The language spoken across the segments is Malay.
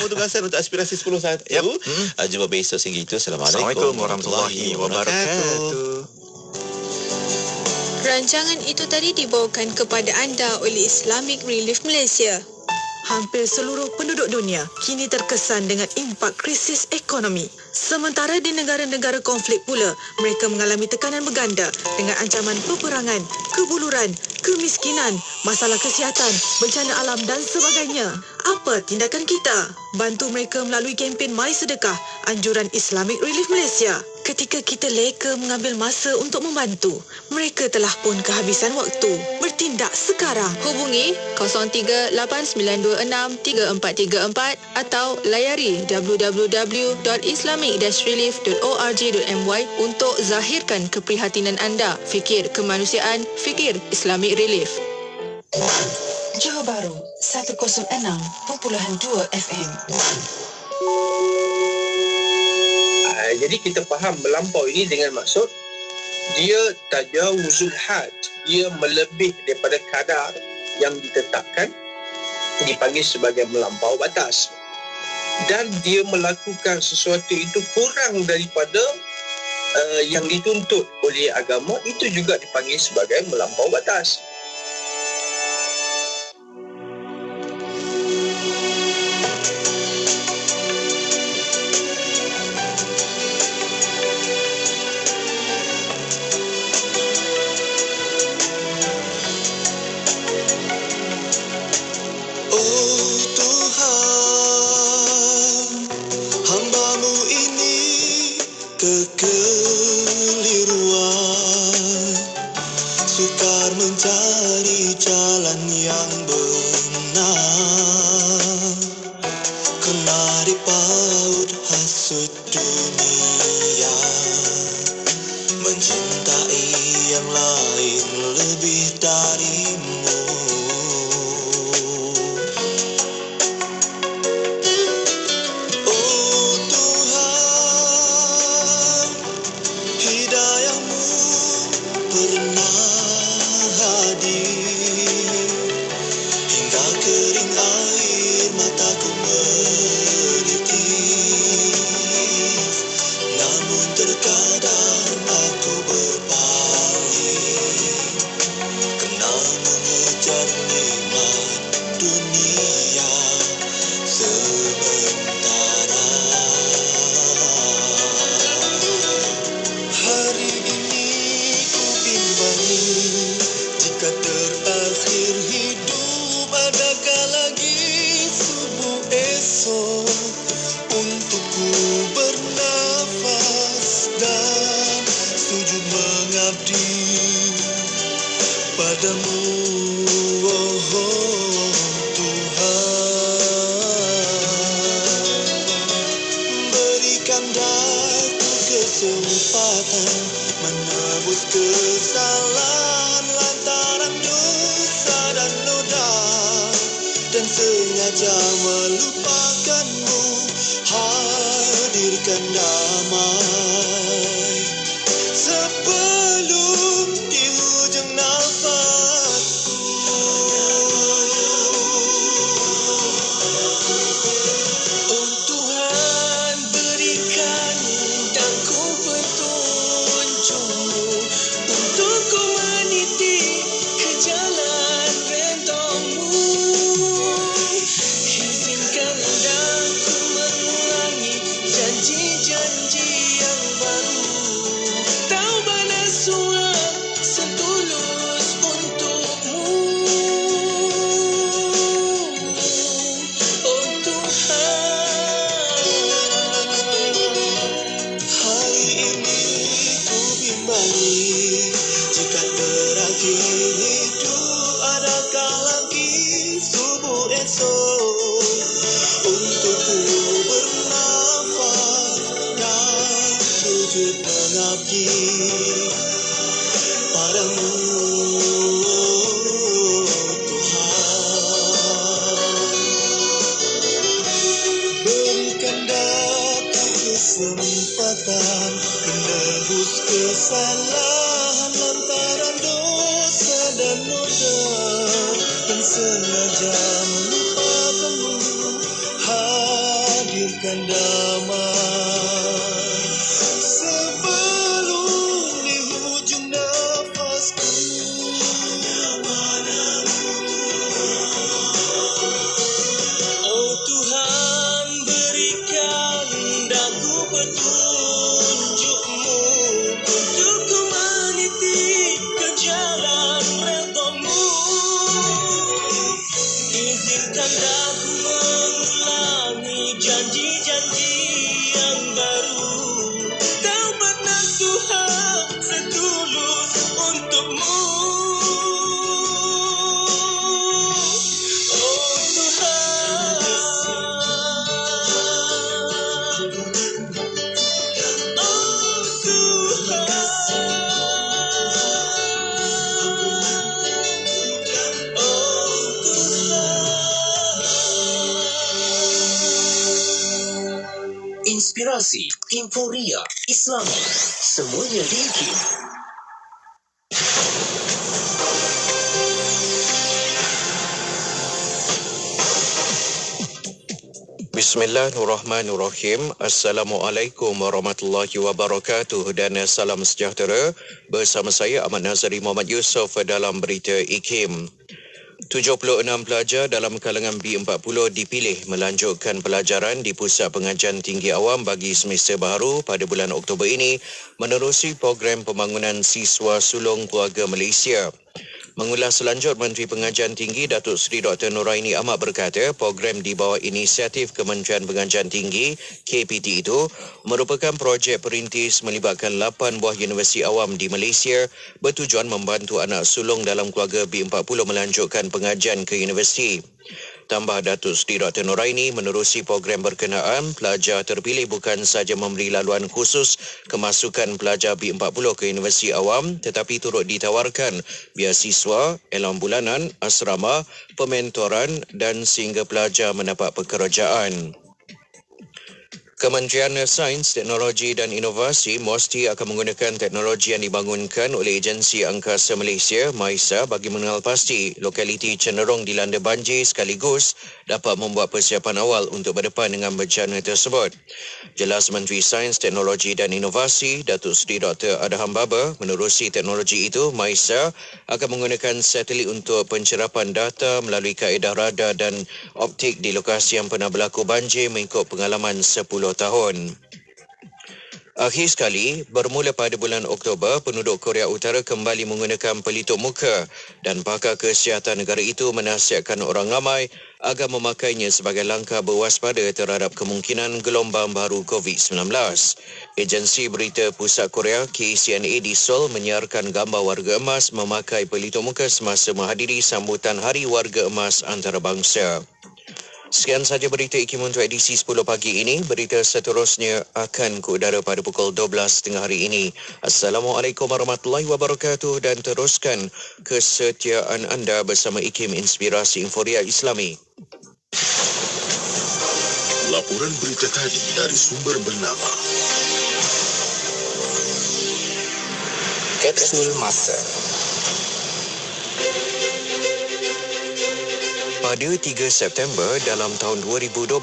Tugasan untuk aspirasi 10.1. Jumpa besok sehingga itu. Assalamualaikum warahmatullahi wabarakatuh. Rancangan itu tadi dibawakan kepada anda oleh Islamic Relief Malaysia. Hampir seluruh penduduk dunia kini terkesan dengan impak krisis ekonomi. Sementara di negara-negara konflik pula, mereka mengalami tekanan berganda dengan ancaman peperangan, kebuluran, kemiskinan, masalah kesihatan, bencana alam dan sebagainya. Apa tindakan kita? Bantu mereka melalui kempen My Sedekah, anjuran Islamic Relief Malaysia. Ketika kita leka mengambil masa untuk membantu, mereka telah pun kehabisan waktu. Bertindak sekarang. Hubungi 0389263434 atau layari www.islamic-relief.org.my untuk zahirkan keprihatinan anda. Fikir kemanusiaan, fikir Islamic Relief. Johor Bahru 106.2 FM. Jadi kita faham melampau ini dengan maksud dia tajawuzul had, dia melebih daripada kadar yang ditetapkan, dipanggil sebagai melampau batas, dan dia melakukan sesuatu itu kurang daripada yang dituntut oleh agama, itu juga dipanggil sebagai melampau batas. Kekeliruan sukar mencari jalan yang benar, kena dipaut hasut dunia, mencintai yang lain lebih darimu. Kesalahan lantaran dosa dan noda, dan sengaja melupakanmu, hadirkan damai sebelum di hujung nafasku. Oh Tuhan, berikan dan ku petunjukmu untuk ku meniti ke jalan redha-Mu. Izinkanlah ku mengulangi janji-janji yang baru, taubat nasuha setulus untuk-Mu. Oh Tuhan, hari ini ku bimbang jika terakhir hidup, adakah lagi subuh esok untuk ku bernafas dan sujud mengabdi padamu, Tuhan. Berikan daku kesempatan menebus kesalahan lantaran dosa dan noda, dan sengaja melupakanmu, kan damai sebelum di hujung nafasku. Oh Tuhan, berikan daku petunjuk-Mu untuk ku meniti ke jalan redha-Mu. Izinkan daku mengulangi janji-janji yang baru. Taubat nasuhat setulus untuk-Mu. Oh Tuhan, oh Tuhan, oh Tuhan. Inspirasi, Inforia, Islami, semuanya di IKIM. Bismillahirrahmanirrahim. Assalamualaikum warahmatullahi wabarakatuh dan salam sejahtera. Bersama saya Ahmad Nazari Muhammad Yusof dalam berita IKIM. 76 pelajar dalam kalangan B40 dipilih melanjutkan pelajaran di Pusat Pengajian Tinggi Awam bagi semester baru pada bulan Oktober ini menerusi program pembangunan siswa sulung keluarga Malaysia. Mengulas selanjut, Menteri Pengajian Tinggi Datuk Seri Dr. Nuraini Ahmad berkata program di bawah inisiatif Kementerian Pengajian Tinggi KPT itu merupakan projek perintis melibatkan 8 buah universiti awam di Malaysia bertujuan membantu anak sulung dalam keluarga B40 melanjutkan pengajian ke universiti. Tambah Datuk Seri Dr. Nuraini, menerusi program berkenaan, pelajar terpilih bukan sahaja memberi laluan khusus kemasukan pelajar B40 ke universiti awam tetapi turut ditawarkan beasiswa, elang bulanan, asrama, pementoran dan sehingga pelajar mendapat pekerjaan. Kementerian Sains, Teknologi dan Inovasi MOSTI akan menggunakan teknologi yang dibangunkan oleh Agensi Angkasa Malaysia MAISA bagi mengenal pasti lokaliti cenderung dilanda banjir sekaligus dapat membuat persiapan awal untuk berdepan dengan bencana tersebut. Jelas Menteri Sains, Teknologi dan Inovasi Datuk Seri Dr. Adham Baba, menerusi teknologi itu MAISA akan menggunakan satelit untuk pencerapan data melalui kaedah radar dan optik di lokasi yang pernah berlaku banjir mengikut pengalaman 10 tahun. Akhir sekali, bermula pada bulan Oktober, penduduk Korea Utara kembali menggunakan pelitup muka dan pakar kesihatan negara itu menasihatkan orang ramai agar memakainya sebagai langkah berwaspada terhadap kemungkinan gelombang baru COVID-19. Agensi Berita Pusat Korea KCNA di Seoul menyiarkan gambar warga emas memakai pelitup muka semasa menghadiri sambutan Hari Warga Emas Antarabangsa. Sekian sahaja berita IKIM untuk edisi 10 pagi ini. Berita seterusnya akan ke udara pada pukul 12.30 hari ini. Assalamualaikum warahmatullahi wabarakatuh dan teruskan kesetiaan anda bersama IKIM Inspirasi Inforia Islami. Laporan berita tadi dari sumber bernama Kapsul Masa. Pada 3 September dalam tahun 2012,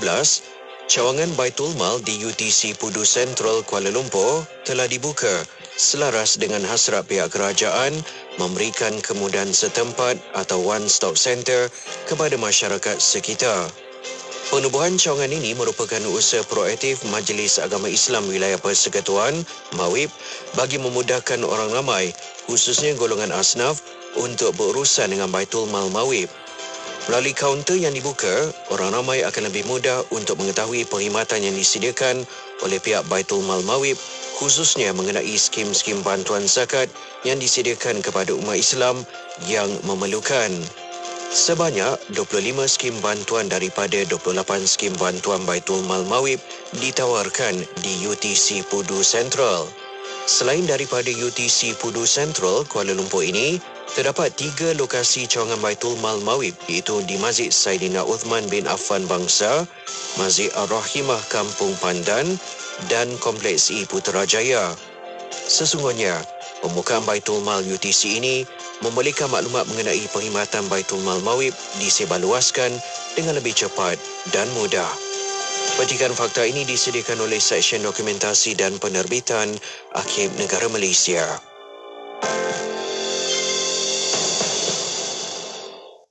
cawangan Baitul Mal di UTC Pudu Sentral Kuala Lumpur telah dibuka selaras dengan hasrat pihak kerajaan memberikan kemudahan setempat atau one-stop center kepada masyarakat sekitar. Penubuhan cawangan ini merupakan usaha proaktif Majlis Agama Islam Wilayah Persekutuan (MAWIP) bagi memudahkan orang ramai, khususnya golongan asnaf, untuk berurusan dengan Baitul Mal MAWIP. Melalui kaunter yang dibuka, orang ramai akan lebih mudah untuk mengetahui perkhidmatan yang disediakan oleh pihak Baitul Mal MAWIP, khususnya mengenai skim-skim bantuan zakat yang disediakan kepada umat Islam yang memerlukan. Sebanyak 25 skim bantuan daripada 28 skim bantuan Baitul Mal MAWIP ditawarkan di UTC Pudu Sentral. Selain daripada UTC Pudu Sentral Kuala Lumpur ini, terdapat 3 lokasi cawangan Baitul Mal MAWIP iaitu di Masjid Saidina Uthman bin Affan Bangsa, Masjid Ar-Rahimah Kampung Pandan dan Kompleks I Putrajaya. Sesungguhnya, pembukaan Baitul Mal UTC ini membolehkan maklumat mengenai perkhidmatan Baitul Mal MAWIP disebarluaskan dengan lebih cepat dan mudah. Petikan fakta ini disediakan oleh Seksyen Dokumentasi dan Penerbitan Arkib Negara Malaysia.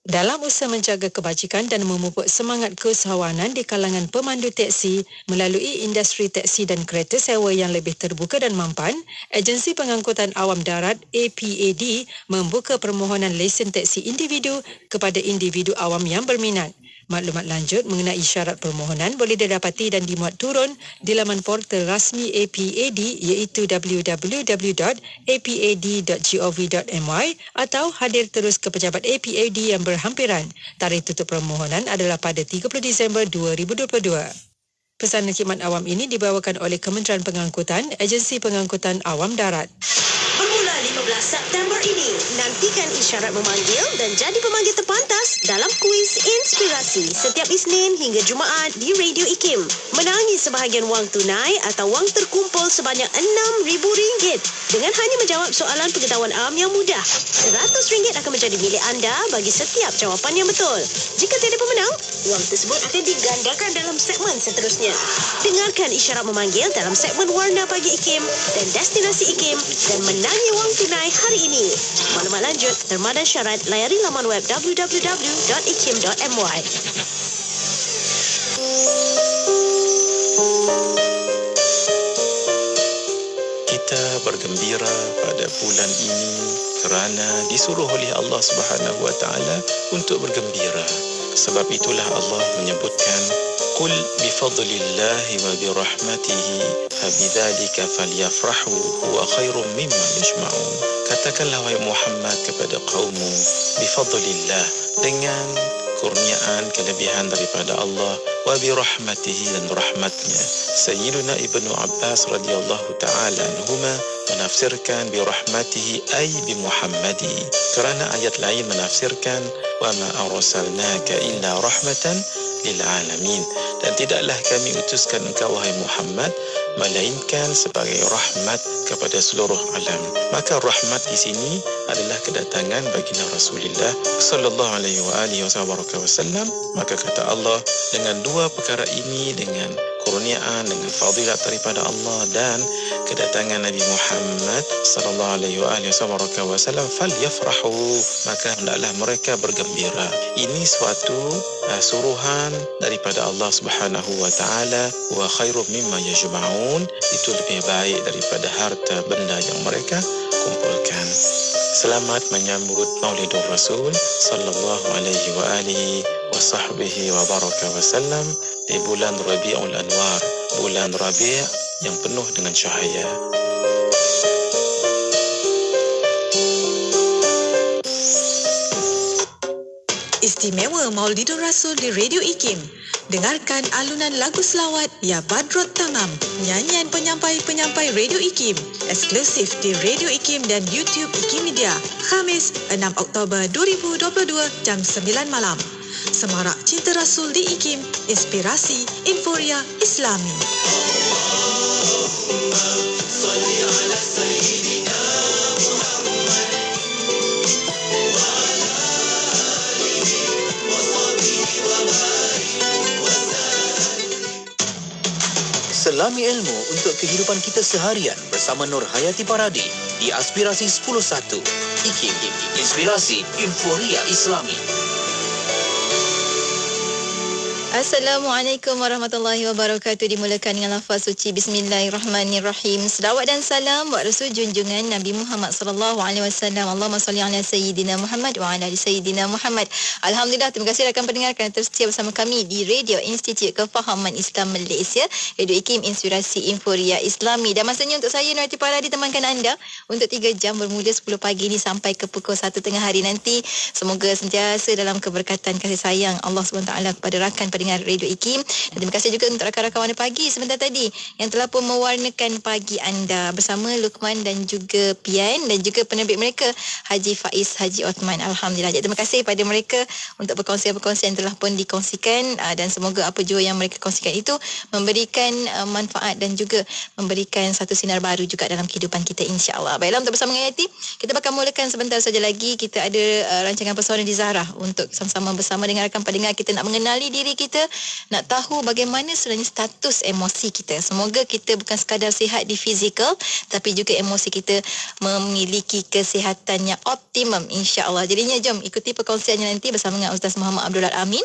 Dalam usaha menjaga kebajikan dan memupuk semangat keusahawanan di kalangan pemandu teksi melalui industri teksi dan kereta sewa yang lebih terbuka dan mampan, Agensi Pengangkutan Awam Darat APAD membuka permohonan lesen teksi individu kepada individu awam yang berminat. Maklumat lanjut mengenai syarat permohonan boleh didapati dan dimuat turun di laman portal rasmi APAD iaitu www.apad.gov.my atau hadir terus ke pejabat APAD yang berhampiran. Tarikh tutup permohonan adalah pada 30 Disember 2022. Pesanan khidmat awam ini dibawakan oleh Kementerian Pengangkutan, Agensi Pengangkutan Awam Darat. Bermula 15 September ini, nantikan isyarat memanggil dan jadi pemanggil terpantas dalam kuis inspirasi setiap Isnin hingga Jumaat di Radio IKIM. Menangi sebahagian wang tunai atau wang terkumpul sebanyak RM6,000 dengan hanya menjawab soalan pengetahuan awam yang mudah. RM100 akan menjadi milik anda bagi setiap jawapan yang betul. Jika tiada pemenang, wang tersebut akan digandakan dalam segmen seterusnya. Dengarkan isyarat memanggil dalam segmen Warna Pagi IKIM dan Destinasi IKIM dan menangi wang tunai hari ini. Maklumat lanjut, terma dan syarat layari laman web www.ikim.my. Kita bergembira pada bulan ini kerana disuruh oleh Allah Subhanahu wa taala untuk bergembira. Sebab itulah Allah menyebutkan qul bifadlillahi wa birahmatihi fabidzalika falyafrahu huwa khairum mimma yajma'un. Katakanlah wahai Muhammad kepada kaummu, bifadlillah, dengan kurniaan kelebihan daripada Allah, wa birahmatihi, dan rahmatnya. Sayyiduna Ibnu Abbas radhiyallahu ta'ala anhuma menafsirkan birahmatihi ay bi Muhammadi, kerana ayat lain menafsirkan wa ma arsalnaka illa rahmatan lil alamin, dan tidaklah kami utuskan engkau wahai Muhammad melainkan sebagai rahmat kepada seluruh alam. Maka rahmat di sini adalah kedatangan baginda Rasulullah sallallahu alaihi wasallam. Maka kata Allah, dengan dua perkara ini, dengan kurniaan, dengan fadilat daripada Allah dan kedatangan Nabi Muhammad sallallahu alaihi wasallam, falyafrahu, maka hendaklah mereka bergembira. Ini suatu suruhan daripada Allah Subhanahu wa taala, wa khairum mimma yajma'un, itu lebih baik daripada harta benda yang mereka kumpulkan. Selamat menyambut Maulidur Rasul sallallahu alaihi wa alihi wa sahbihi wa baraka wasallam di bulan Rabiul Anwar, bulan Rabi' yang penuh dengan cahaya. Istimewa Maulidur Rasul di Radio IKIM. Dengarkan alunan lagu selawat Ya Badrut Tamam, nyanyian penyampai-penyampai Radio IKIM, eksklusif di Radio IKIM dan YouTube IKIM Media. Khamis, 6 Oktober 2022, jam 9 malam. Semarak Cinta Rasul di IKIM, inspirasi Inforia Islami. Selami ilmu untuk kehidupan kita seharian bersama Nur Hayati Paradi di Aspirasi 10.1. IKIM, inspirasi Inforia Islami. Assalamualaikum warahmatullahi wabarakatuh. Dimulakan dengan lafaz suci Bismillahirrahmanirrahim. Selawat dan salam buat Rasul junjungan Nabi Muhammad sallallahu alaihi wasallam. Allahumma salli ala sayyidina Muhammad wa ala ali sayyidina Muhammad. Alhamdulillah, terima kasih rakan pendengar kerana terus setia bersama kami di Radio Institut Kefahaman Islam Malaysia, Radio IKIM, inspirasi Inforia Islami. Dan masanya untuk saya Nur Hayati Paradi temankan anda untuk 3 jam bermula 10 pagi ini sampai ke pukul 1 tengah hari nanti. Semoga sentiasa dalam keberkatan kasih sayang Allah SWT kepada rakan pendengar Radio IKIM. Dan terima kasih juga untuk rakan-rakan Warna Pagi sebentar tadi yang telah pun mewarnakan pagi anda bersama Luqman dan juga Pian dan juga penerbit mereka Haji Faiz Haji Othman. Alhamdulillah. Jadi, terima kasih pada mereka untuk perkongsian-perkongsian yang telah pun dikongsikan dan semoga apa jua yang mereka kongsikan itu memberikan manfaat dan juga memberikan satu sinar baru juga dalam kehidupan kita, insya-Allah. Baiklah, untuk bersama dengan Hayati, kita bakal mulakan sebentar saja lagi. Kita ada rancangan Pesona di Zahra untuk sama-sama bersama dengan rakan pendengar kita nak mengenali diri kita kita nak tahu bagaimana sebenarnya status emosi kita. Semoga kita bukan sekadar sihat di fizikal, tapi juga emosi kita memiliki kesihatan yang optimum, insya-Allah. Jadinya jom ikuti perkongsiannya nanti bersama dengan Ustaz Muhammad Abdul Amin.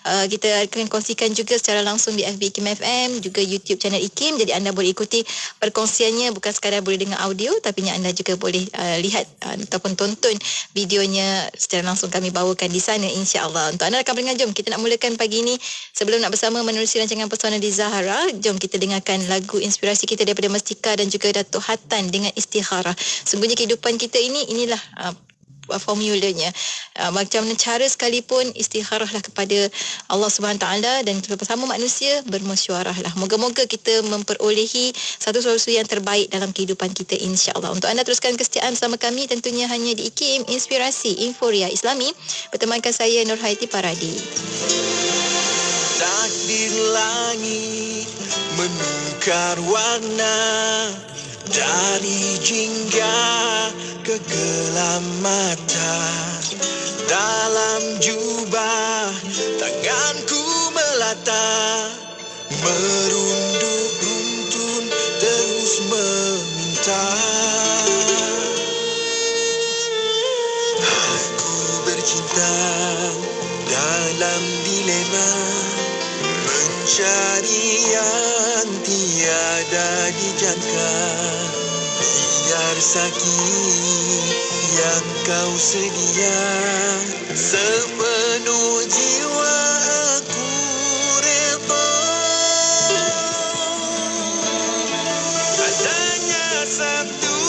Kita akan kongsikan juga secara langsung di FB IKIM FM, juga YouTube channel IKIM. Jadi anda boleh ikuti perkongsiannya, bukan sekadar boleh dengar audio, tapi anda juga boleh lihat ataupun tonton videonya secara langsung kami bawakan di sana, insya-Allah. Untuk anda akan mendengar, jom kita nak mulakan pagi ini. Sebelum nak bersama menerusi rancangan Pesona di Zahara, jom kita dengarkan lagu inspirasi kita daripada Mestika dan juga Datuk Hatan dengan Istikharah. Sungguhnya kehidupan kita inilah formulanya. Macam mana cara sekalipun, istikharahlah kepada Allah Subhanahu Taala dan bersama manusia bermesyuarahlah. Moga-moga kita memperolehi satu solusi yang terbaik dalam kehidupan kita, insya-Allah. Untuk anda teruskan kesetiaan bersama kami tentunya hanya di IKIM Inspirasi Inforia Islami. Bertemankan saya Nur Hayati Paradi. Takdir langit menukar warna dari jingga ke gelap mata. Dalam jubah tanganku melata, merunduk runtun terus meminta. Aku bercinta dalam dilema, mencari yang tiada dijangka. Biar sakit yang kau sedia, sepenuh jiwa aku rela. Adanya satu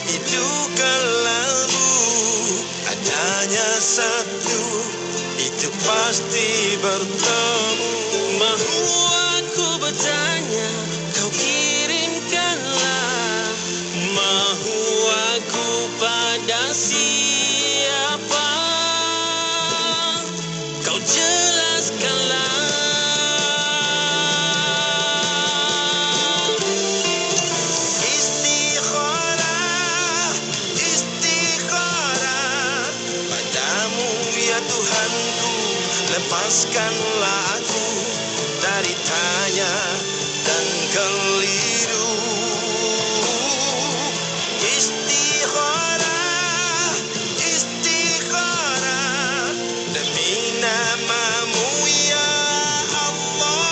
itu kelabu, adanya satu itu pasti bertemu. Mahu aku bertanya, kau kirimkanlah. Mahu aku pada siapa, kau jelaskanlah. Istikharah, istikharah padamu ya Tuhanku, lepaskanlah aku dari tanya dan keliru. Istikharah, istikharah demi namamu ya Allah.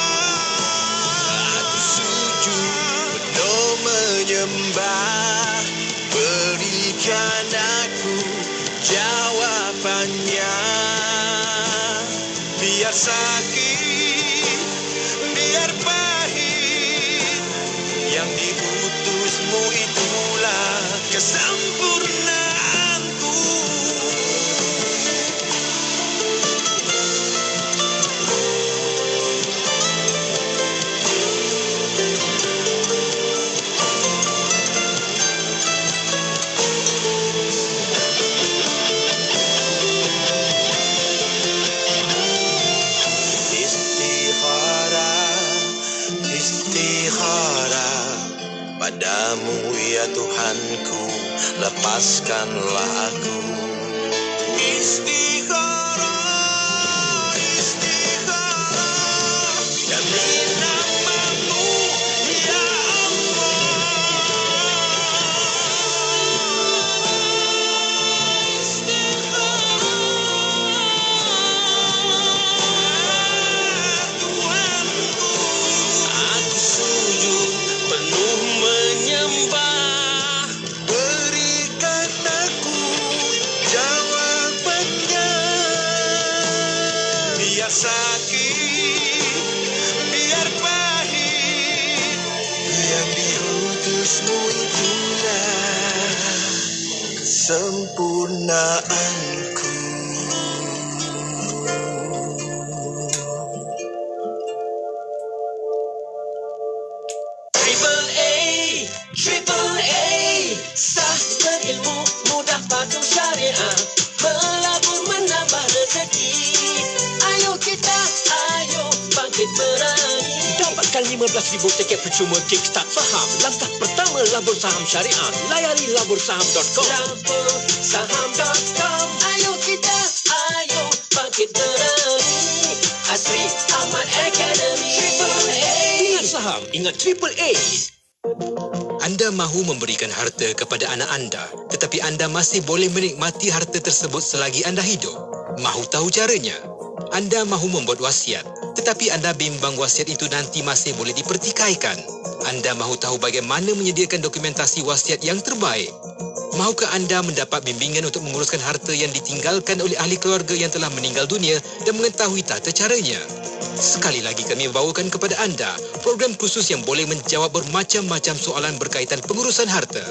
Aku sujud penuh menyembah, berikan aku jawabannya. Biar sakit, biar pahit, yang diutusmu itulah kesempurnaanku. Istikharah padamu ya Tuhanku, lepaskanlah aku. Istikharah, istikharah demi namamu ya sakit, biar pahit, yang diutusmu itulah kesempurnaanku. Triple A, sah berilmu, mudah patuh syariat, melabur menambah rezeki. Ayo kita, ayo bangkit berani. Dapatkan 15,000 tiket percuma Kickstart Faham. Langkah pertama labur saham syariah. Layari labursaham.com. Labursaham.com. Ayo kita, ayo bangkit berani. Industri Ahmad Academy. Ingat saham, ingat AAA. Anda mahu memberikan harta kepada anak anda, tetapi anda masih boleh menikmati harta tersebut selagi anda hidup. Mahu tahu caranya? Anda mahu membuat wasiat, tetapi anda bimbang wasiat itu nanti masih boleh dipertikaikan. Anda mahu tahu bagaimana menyediakan dokumentasi wasiat yang terbaik. Mahukah anda mendapat bimbingan untuk menguruskan harta yang ditinggalkan oleh ahli keluarga yang telah meninggal dunia dan mengetahui tata caranya? Sekali lagi kami bawakan kepada anda program khusus yang boleh menjawab bermacam-macam soalan berkaitan pengurusan harta.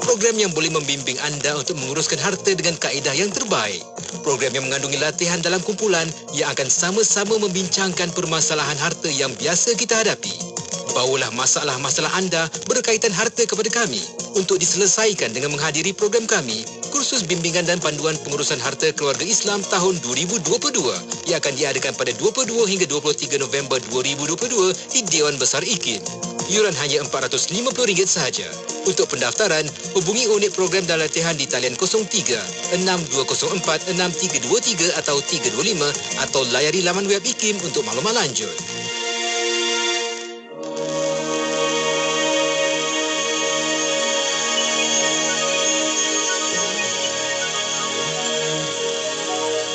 Program yang boleh membimbing anda untuk menguruskan harta dengan kaedah yang terbaik. Program yang mengandungi latihan dalam kumpulan yang akan sama-sama membincangkan permasalahan harta yang biasa kita hadapi. Bawalah masalah-masalah anda berkaitan harta kepada kami untuk diselesaikan dengan menghadiri program kami, kursus bimbingan dan panduan pengurusan harta keluarga Islam tahun 2022 yang akan diadakan pada 22 hingga 23 November 2022 di Dewan Besar IKIM. Yuran hanya RM450 sahaja. Untuk pendaftaran, hubungi unit program dan latihan di talian 03-6204-6323 atau 325 atau layari laman web IKIM untuk maklumat lanjut.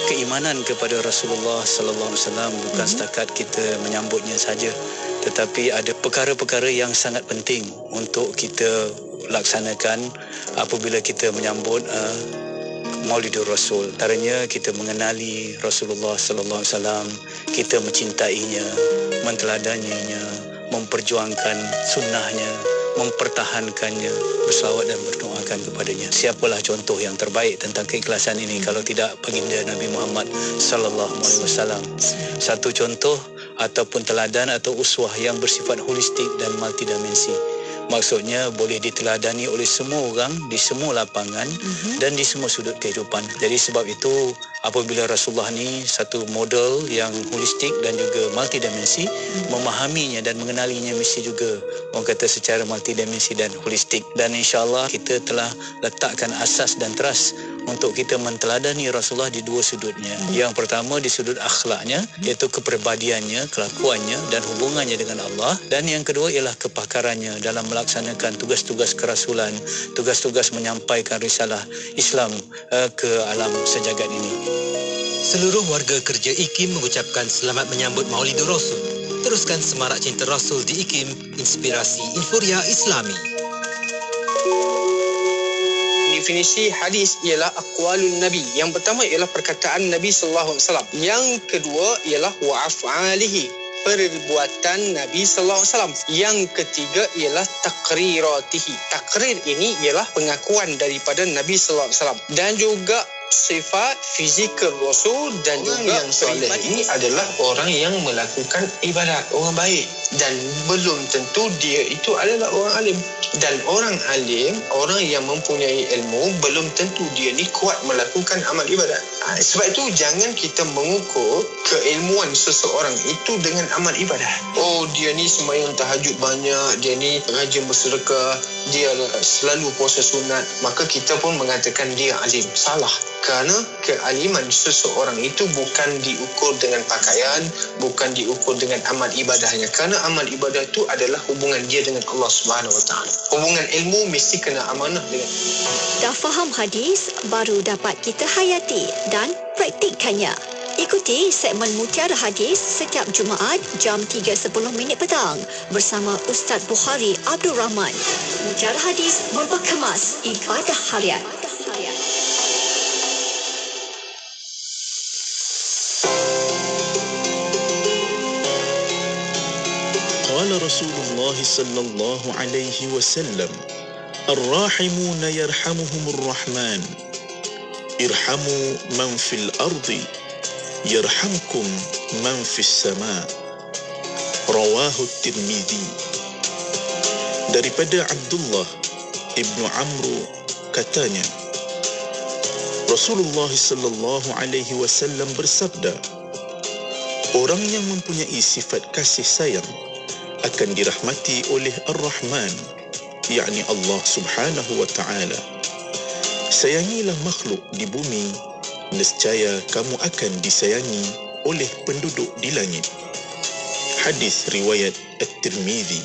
Keimanan kepada Rasulullah sallallahu alaihi wasallam bukan setakat kita menyambutnya saja, tetapi ada perkara-perkara yang sangat penting untuk kita laksanakan apabila kita menyambut Maulidur Rasul. Antaranya kita mengenali Rasulullah sallallahu alaihi wasallam, kita mencintainya, menteladaninya, memperjuangkan sunnahnya, mempertahankannya, berselawat dan berdoakan kepadanya. Siapalah contoh yang terbaik tentang keikhlasan ini kalau tidak baginda Nabi Muhammad sallallahu alaihi wasallam. Satu contoh ataupun teladan atau uswah yang bersifat holistik dan multidimensi. Maksudnya boleh diteladani oleh semua orang di semua lapangan dan di semua sudut kehidupan. Jadi sebab itu apabila Rasulullah ni satu model yang holistik dan juga multidimensi, memahaminya dan mengenalinya mesti juga orang kata secara multidimensi dan holistik. Dan insya-Allah kita telah letakkan asas dan teras untuk kita menteladani Rasulullah di dua sudutnya. Yang pertama di sudut akhlaknya, iaitu kepribadiannya, kelakuannya dan hubungannya dengan Allah, dan yang kedua ialah kepakarannya dalam melaksanakan tugas-tugas kerasulan, tugas-tugas menyampaikan risalah Islam ke alam sejagat ini. Seluruh warga kerja IKIM mengucapkan selamat menyambut Maulidur Rasul. Teruskan semarak cinta Rasul di IKIM, inspirasi Inforia Islami. Definisi hadis ialah aqwalun nabi. Yang pertama ialah perkataan Nabi sallallahu alaihi wasallam. Yang kedua ialah wa af'alihi, perbuatan Nabi sallallahu alaihi wasallam. Yang ketiga ialah taqriratihi. Takrir ini ialah pengakuan daripada Nabi sallallahu alaihi wasallam. Dan juga sifat fizikal Rasul dan orang juga yang soleh ini adalah orang yang melakukan ibadat, orang baik, dan belum tentu dia itu adalah orang alim. Dan orang alim, orang yang mempunyai ilmu, belum tentu dia ni kuat melakukan amal ibadat. Sebab itu jangan kita mengukur keilmuan seseorang itu dengan amal ibadah. Oh, dia ni sembahyang tahajud banyak, dia ni rajin bersedekah, dia selalu puasa sunat, maka kita pun mengatakan dia alim. Salah. Kerana kealiman seseorang itu bukan diukur dengan pakaian, bukan diukur dengan amal ibadahnya. Kerana amal ibadah itu adalah hubungan dia dengan Allah Subhanahu Wa Taala. Hubungan ilmu mesti kena amanah dengan. Dah faham hadis, baru dapat kita hayati dan praktikkannya. Ikuti segmen Mutiara Hadis setiap Jumaat jam 3.10 petang bersama Ustaz Bukhari Abdul Rahman. Mutiara Hadis memperkemas ibadah harian. قال رسول الله صلى الله عليه وسلم الراحمون يرحمهم الرحمن ارحموا من في الأرض يرحمكم من في السماء رواه الترمذي. Daripada Abdullah ibnu Amru katanya, Rasulullah sallallahu alaihi wasallam bersabda, orang yang mempunyai sifat kasih sayang akan dirahmati oleh Ar-Rahman, yakni Allah Subhanahu wa Ta'ala. Sayangilah makhluk di bumi, nescaya kamu akan disayangi oleh penduduk di langit. Hadis riwayat At-Tirmizi.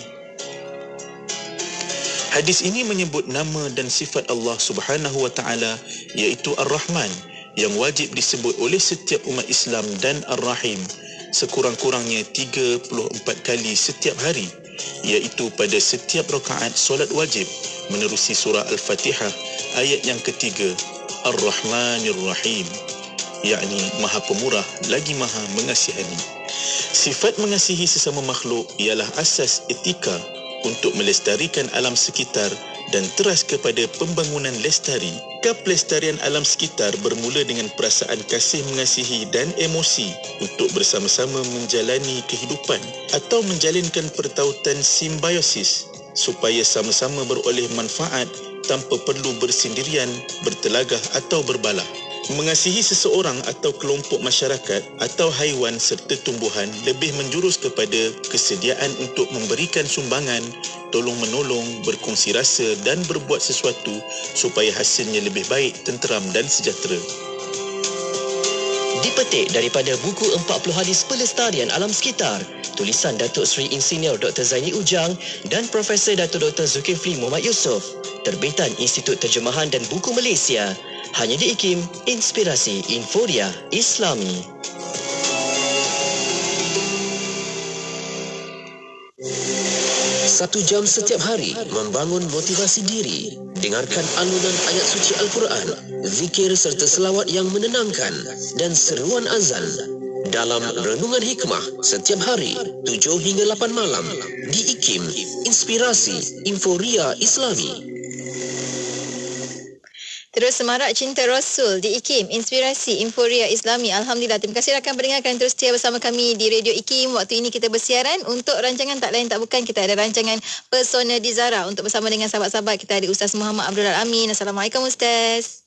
Hadis ini menyebut nama dan sifat Allah Subhanahu wa taala iaitu Ar-Rahman yang wajib disebut oleh setiap umat Islam dan Ar-Rahim sekurang-kurangnya 34 kali setiap hari, iaitu pada setiap rakaat solat wajib menerusi surah Al-Fatihah ayat yang ketiga, Ar-Rahmanir Rahim, yakni Maha Pemurah lagi Maha Mengasihani. Sifat mengasihi sesama makhluk ialah asas etika untuk melestarikan alam sekitar dan teras kepada pembangunan lestari. Pelestarian alam sekitar bermula dengan perasaan kasih mengasihi dan emosi untuk bersama-sama menjalani kehidupan atau menjalinkan pertautan simbiosis supaya sama-sama beroleh manfaat tanpa perlu bersendirian, bertelagah atau berbalah. Mengasihi seseorang atau kelompok masyarakat atau haiwan serta tumbuhan lebih menjurus kepada kesediaan untuk memberikan sumbangan, tolong-menolong, berkongsi rasa dan berbuat sesuatu supaya hasilnya lebih baik, tenteram dan sejahtera. Dipetik daripada buku 40 hadis pelestarian alam sekitar, tulisan Datuk Seri Insinyur Dr. Zaini Ujang dan Profesor Datuk Dr. Zulkifli Muhammad Yusof, terbitan Institut Terjemahan dan Buku Malaysia. Hanya di IKIM, Inspirasi Inforia Islami. Satu jam setiap hari membangun motivasi diri. Dengarkan alunan ayat suci Al-Quran, zikir serta selawat yang menenangkan dan seruan azan dalam Renungan Hikmah setiap hari 7 hingga 8 malam di IKIM, Inspirasi Inforia Islami. Terus semarak cinta Rasul di IKIM, Inspirasi Inforia Islami. Alhamdulillah, terima kasih rakan pendengar kerana terus setia bersama kami di Radio IKIM. Waktu ini kita bersiaran untuk rancangan tak lain tak bukan. Kita ada rancangan Persona Dizara. Untuk bersama dengan sahabat-sahabat, kita ada Ustaz Muhammad Abdul Amin. Assalamualaikum Ustaz.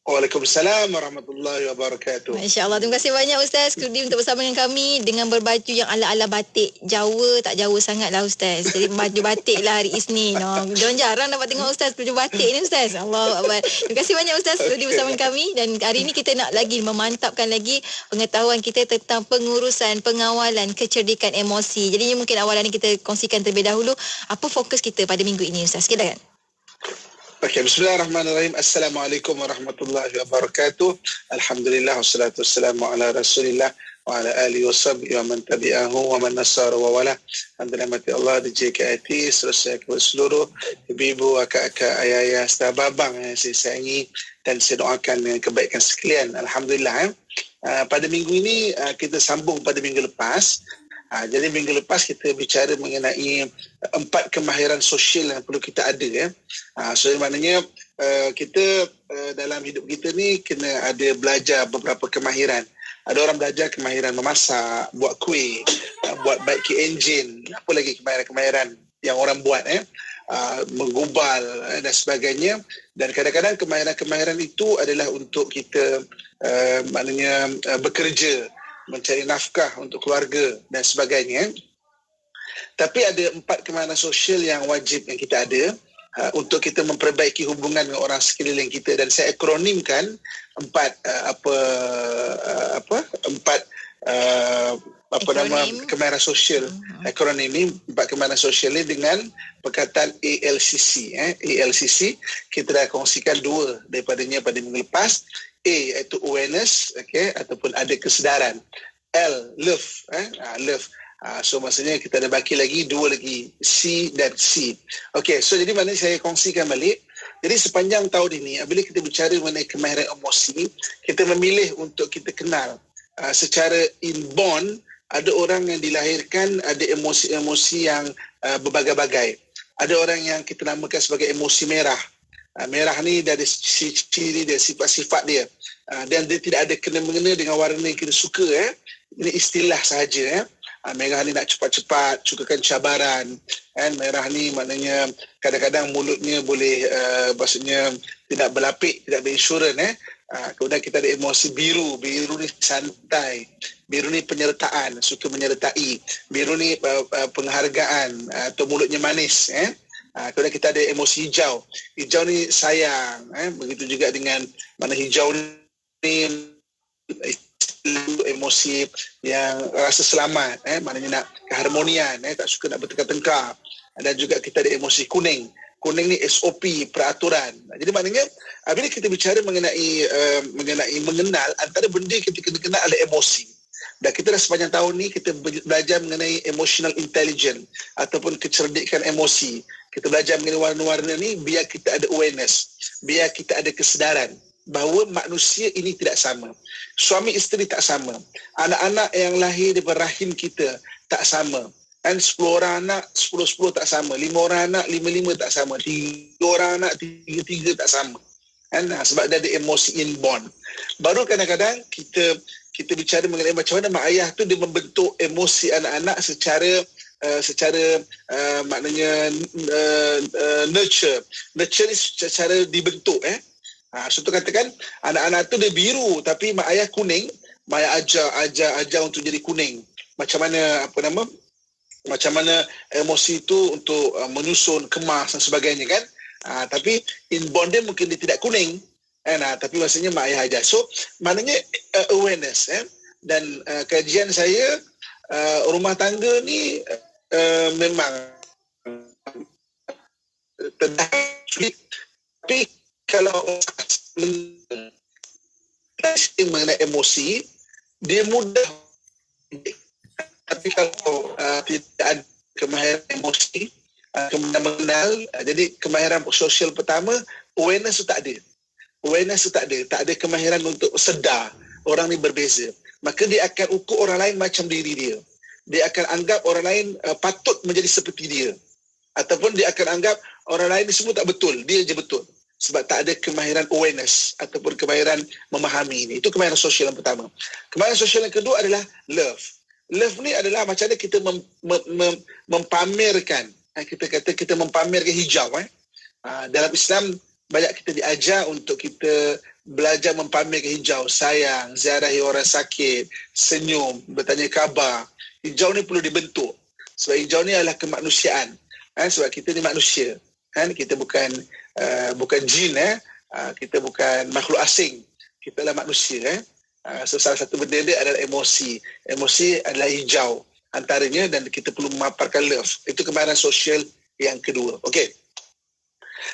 Waalaikumsalam warahmatullahi wabarakatuh. InsyaAllah. Terima kasih banyak Ustaz sudi untuk bersama dengan kami dengan berbaju yang ala-ala batik. Jawa tak Jawa sangat lah Ustaz. Jadi baju batik lah hari Isnin. Jangan jarang dapat tengok Ustaz baju batik ni Ustaz. Allahuakbar. Terima kasih banyak Ustaz sudi bersama dengan kami. Dan hari ini kita nak lagi memantapkan lagi pengetahuan kita tentang pengurusan, pengawalan, kecerdikan emosi. Jadi mungkin awalan ni kita kongsikan terlebih dahulu apa fokus kita pada minggu ini Ustaz. Silakan. Okey, bismillahirrahmanirrahim. Assalamualaikum warahmatullahi wabarakatuh. Alhamdulillah wassalatu wassalamu ala Rasulillah wa ala alihi washabbihi wa man tabi'ahu wa man nasara wa wala. Alhamdulillah Allah di JKIT, selesai kepada seluruh ibu-ibu, akak-akak, ayah-ayah, staf babang yang saya sayangi dan saya doakan dengan kebaikan sekalian. Alhamdulillah. Pada minggu ini kita sambung pada minggu lepas. Jadi minggu lepas kita bicara mengenai 4 kemahiran sosial yang perlu kita ada. So maknanya kita dalam hidup kita ni kena ada belajar beberapa kemahiran. Ada orang belajar kemahiran memasak, buat kuih, buat baiki enjin, apa lagi kemahiran-kemahiran yang orang buat menggubal dan sebagainya. Dan kadang-kadang kemahiran-kemahiran itu adalah untuk kita maknanya bekerja, mencari nafkah untuk keluarga dan sebagainya. Tapi ada 4 kemahiran sosial yang wajib yang kita ada untuk kita memperbaiki hubungan dengan orang sekeliling kita, dan saya akronimkan 4 kemahiran sosial. Akronim ini 4 kemahiran sosial ini dengan perkataan ALCC. ALCC kita dah kongsikan 2 daripadanya pada minggu lepas. A iaitu awareness, ataupun ada kesedaran. L, love, love. So maksudnya kita ada baki lagi 2 lagi, C dan C. Okey, so jadi mana saya kongsikan balik. Jadi sepanjang tahun ini, apabila kita bicara mengenai kemahiran emosi, kita memilih untuk kita kenal secara inborn. Ada orang yang dilahirkan ada emosi-emosi yang berbagai-bagai. Ada orang yang kita namakan sebagai emosi merah. Merah ni dari ciri dia, sifat-sifat dia, dan dia tidak ada kena-mengena dengan warna yang kita suka. Ini istilah sahaja. Merah ni nak cepat-cepat, sukakan cabaran. Merah ni maknanya kadang-kadang mulutnya boleh maksudnya tidak berlapik, tidak berinsurans. Kemudian kita ada emosi biru. Biru ni santai, biru ni penyertaan, suka menyertai. Biru ni penghargaan atau mulutnya manis. Kemudian kita ada emosi hijau. Hijau ni sayang. Begitu juga dengan mana hijau ni emosi yang rasa selamat, maknanya nak keharmonian, tak suka nak bertengkar-tengkar. Dan juga kita ada emosi kuning. Kuning ni SOP, peraturan. Jadi maknanya bila kita bicara mengenai mengenal, antara benda kita kena kenal adalah emosi. Dan kita dah sepanjang tahun ni kita belajar mengenai emotional intelligence ataupun kecerdikan emosi. Kita belajar mengenai warna-warna ni biar kita ada awareness, biar kita ada kesedaran bahawa manusia ini tidak sama. Suami isteri tak sama. Anak-anak yang lahir daripada rahim kita tak sama. Kan 10 orang anak, 10 tak sama. 5 orang anak, 5 tak sama. 3 orang anak, 3 tak sama. Kan? Sebab dia ada emosi inborn. Baru kadang-kadang kita bicara mengenai macam mana mak ayah tu dia membentuk emosi anak-anak secara maknanya nurture. Nurture ni secara dibentuk. Contoh katakan anak-anak tu dia biru tapi mak ayah kuning, mak ayah ajar untuk jadi kuning. Macam mana emosi itu untuk menyusun, kemas dan sebagainya kan. Tapi inborn dia mungkin dia tidak kuning. Tapi maksudnya mak ayah ajar. So maknanya awareness. Dan kajian saya rumah tangga ni memang sulit. Tapi kalau mengenai emosi dia mudah. Tapi kalau tidak ada kemahiran emosi, kemahiran mengenal, jadi kemahiran sosial pertama, awareness tu tak ada. Tak ada kemahiran untuk sedar orang ni berbeza. Maka dia akan ukur orang lain macam diri dia. Dia akan anggap orang lain patut menjadi seperti dia. Ataupun dia akan anggap orang lain ni semua tak betul, dia je betul. Sebab tak ada kemahiran awareness ataupun kemahiran memahami ini. Itu kemahiran sosial yang pertama. Kemahiran sosial yang kedua adalah love. Love ni adalah macam mana kita mempamerkan. Kita kata kita mempamerkan hijau. Dalam Islam banyak kita diajar untuk kita belajar mempamerkan hijau. Sayang, ziarahi orang sakit, senyum, bertanya khabar. Hijau ni perlu dibentuk. Sebab hijau ni adalah kemanusiaan. Sebab kita ni manusia. Kita bukan jin, kita bukan makhluk asing. Kita adalah manusia. So salah satu benda dia adalah emosi. Emosi adalah hijau antaranya dan kita perlu memaparkan love. Itu kemahiran sosial yang kedua. Okey.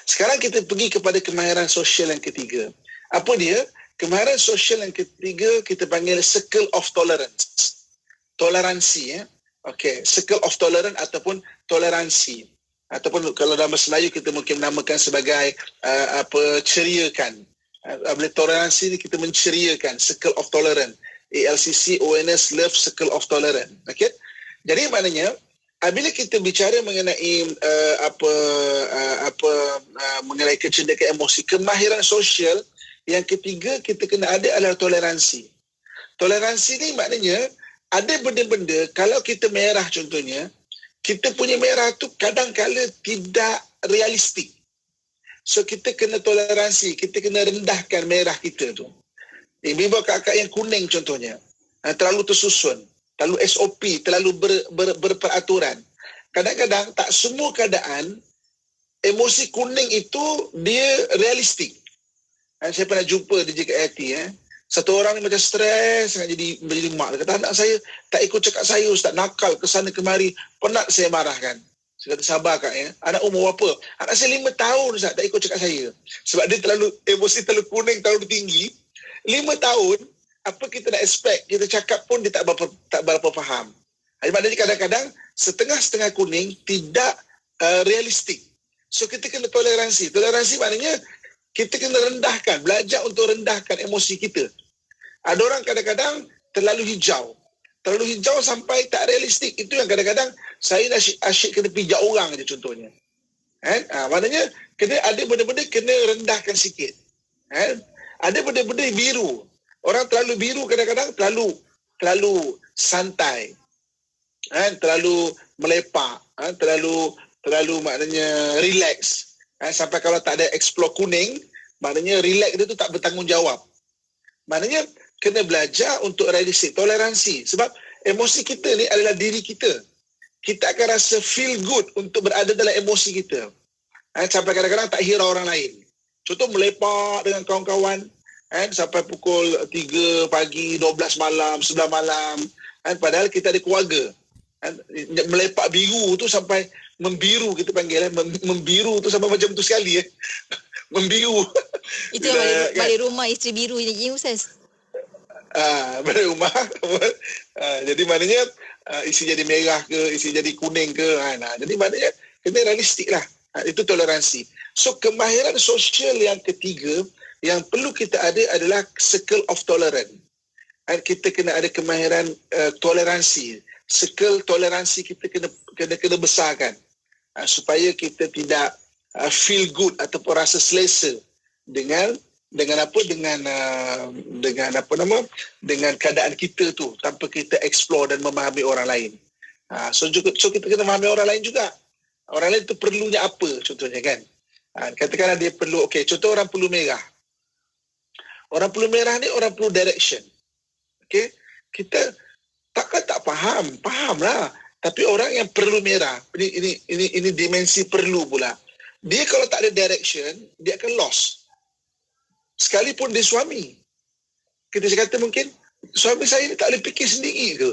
Sekarang kita pergi kepada kemahiran sosial yang ketiga. Apa dia? Kemahiran sosial yang ketiga kita panggil circle of tolerance. Toleransi. Okey, circle of tolerance ataupun toleransi. Ataupun kalau dalam bahasa Melayu kita mungkin namakan sebagai ceriakan. Bila toleransi ni kita menceriakan, circle of tolerance. ALCC, awareness, love, circle of tolerance. Okay? Jadi maknanya bila kita bicara mengenai mengenai kecerdasan emosi, kemahiran sosial yang ketiga kita kena ada adalah toleransi. Toleransi ni maknanya ada benda-benda kalau kita merah contohnya, kita punya merah tu kadang-kala tidak realistik. So kita kena toleransi, kita kena rendahkan merah kita tu. Ibu kakak yang kuning contohnya, terlalu tersusun, terlalu SOP, terlalu berperaturan. Kadang-kadang tak semua keadaan emosi kuning itu dia realistik. Saya pernah jumpa di JKIT, satu orang ni macam stres sangat menjadi mak. Dia kata anak saya tak ikut cakap saya, ustaz, nakal ke sana kemari, penat saya marahkan. Saya kata sabar kak Anak umur berapa? Anak saya 5 tahun ustaz, tak ikut cakap saya. Sebab dia emosi terlalu kuning, terlalu tinggi. 5 tahun, apa kita nak expect? Kita cakap pun dia tak berapa faham. Maknanya kadang-kadang setengah-setengah kuning tidak realistik. So kita kena toleransi. Toleransi maknanya kita kena rendahkan, belajar untuk rendahkan emosi kita. Ada orang kadang-kadang terlalu hijau. Terlalu hijau sampai tak realistik. Itu yang kadang-kadang saya asyik kena pijak orang je contohnya. Maknanya kena ada benda-benda kena rendahkan sikit. Ada benda-benda biru. Orang terlalu biru kadang-kadang terlalu santai. Terlalu melepak. Terlalu maknanya relax. Sampai kalau tak ada explore kuning, maknanya relax dia tu tak bertanggungjawab. Maknanya kena belajar untuk realistik, toleransi. Sebab emosi kita ni adalah diri kita. Kita akan rasa feel good untuk berada dalam emosi kita. Sampai kadang-kadang tak hirau orang lain. Contoh melepak dengan kawan-kawan. sampai pukul 3 pagi, 12 malam, 9 malam. Padahal kita ada keluarga. Melepak biru tu sampai membiru, kita panggil membiru tu sampai macam tu sekali membiru. Itu yang balik rumah isteri biru ni Ustaz. Balik rumah. Jadi maknanya isi jadi merah ke, isi jadi kuning ke. Jadi maknanya kena realistik lah. Itu toleransi. So kemahiran sosial yang ketiga yang perlu kita ada adalah circle of tolerance. Kita kena ada kemahiran toleransi. Circle toleransi kita kena besarkan supaya kita tidak feel good ataupun rasa selesa dengan keadaan kita tu tanpa kita explore dan memahami orang lain. So kita kena memahami orang lain juga. Orang lain tu perlunya apa contohnya kan. Katakanlah dia perlu, contoh orang perlu merah. Orang perlu merah ni orang perlu direction. Kita takkan tak fahamlah. Tapi orang yang perlu merah, ini dimensi perlu pula. Dia kalau tak ada direction, dia akan lost. Sekalipun dia suami. Kita kata mungkin, suami saya ni tak boleh fikir sendiri ke?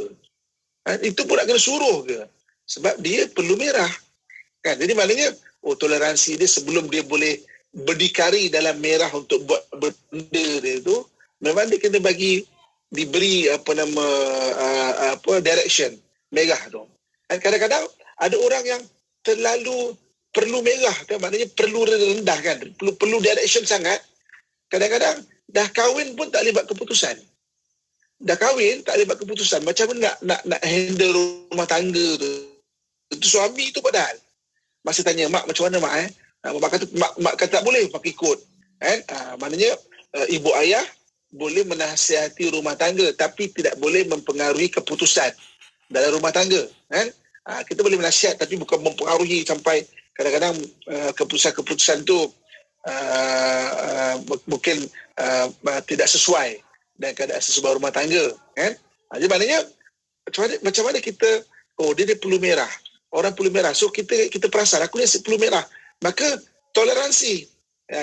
Itu pun nak kena suruh ke? Sebab dia perlu merah. Jadi maknanya, toleransi dia sebelum dia boleh berdikari dalam merah untuk buat benda dia tu, memang dia kena diberi direction merah tu. Dan kadang-kadang ada orang yang terlalu perlu merah kan, maknanya perlu rendah kan, perlu direction sangat. Kadang-kadang dah kahwin pun tak boleh buat keputusan. Macam mana nak handle rumah tangga tu. Itu suami tu padahal masa tanya mak macam mana mak mak kata tak boleh mak ikut kan. Maknanya ibu ayah boleh menasihati rumah tangga tapi tidak boleh mempengaruhi keputusan dalam rumah tangga kan. Kita boleh menasihat tapi bukan mempengaruhi sampai kadang-kadang keputusan-keputusan tu mungkin tidak sesuai dengan keadaan sesebuah rumah tangga kan. Jadi maknanya macam mana kita dia perlu merah. Orang perlu merah. So kita perasan aku ni perlu merah. Maka toleransi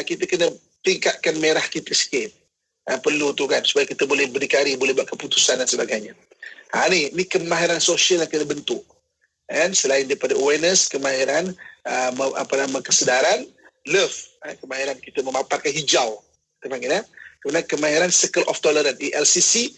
kita kena tingkatkan merah kita sikit. Perlu tu kan supaya kita boleh berdikari, boleh buat keputusan dan sebagainya. Ni kemahiran sosial yang kena bentuk. Selain daripada awareness, kemahiran kesedaran, love, kemahiran kita memaparkan hijau, kita panggil kemudian kemahiran circle of tolerance, ELCC,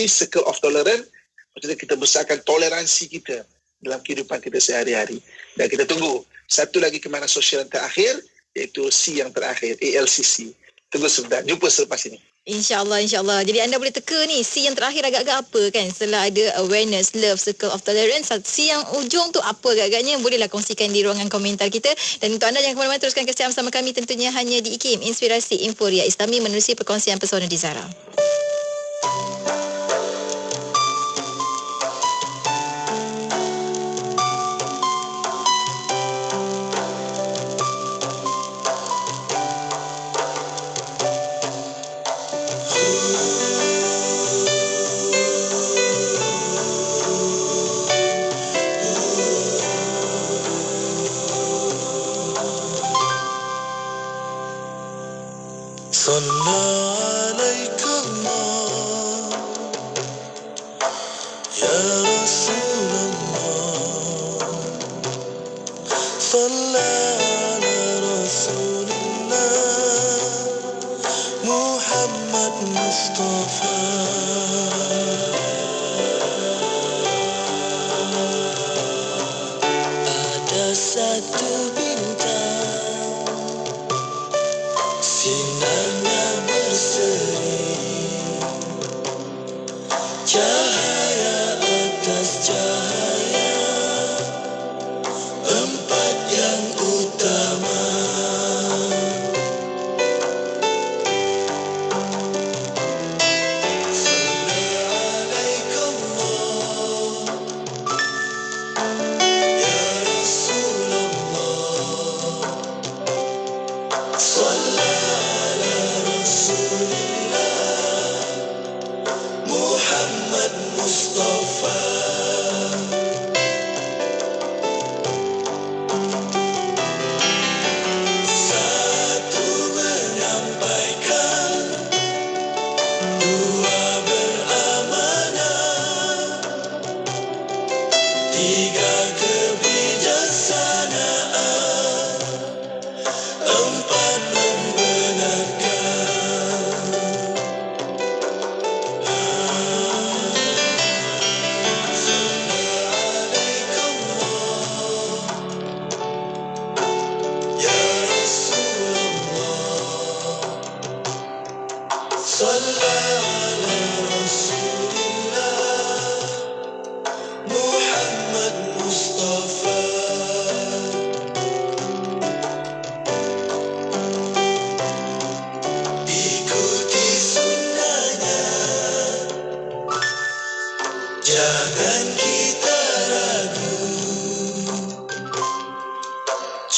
circle of tolerance, maksudnya kita besarkan toleransi kita dalam kehidupan kita sehari-hari. Dan kita tunggu satu lagi kemahiran sosial yang terakhir, iaitu C yang terakhir, ALCC. Tunggu sebentar, jumpa selepas ini. InsyaAllah. Jadi anda boleh teka ni, C yang terakhir agak-agak apa kan? Setelah ada awareness, love, circle of tolerance, C yang ujung tu apa agak-agaknya? Bolehlah kongsikan di ruangan komentar kita. Dan untuk anda jangan ke mana-mana, teruskan kesiapan bersama kami tentunya hanya di IKIM, Inspirasi Inforia Islami menerusi perkongsian pesona di Zara.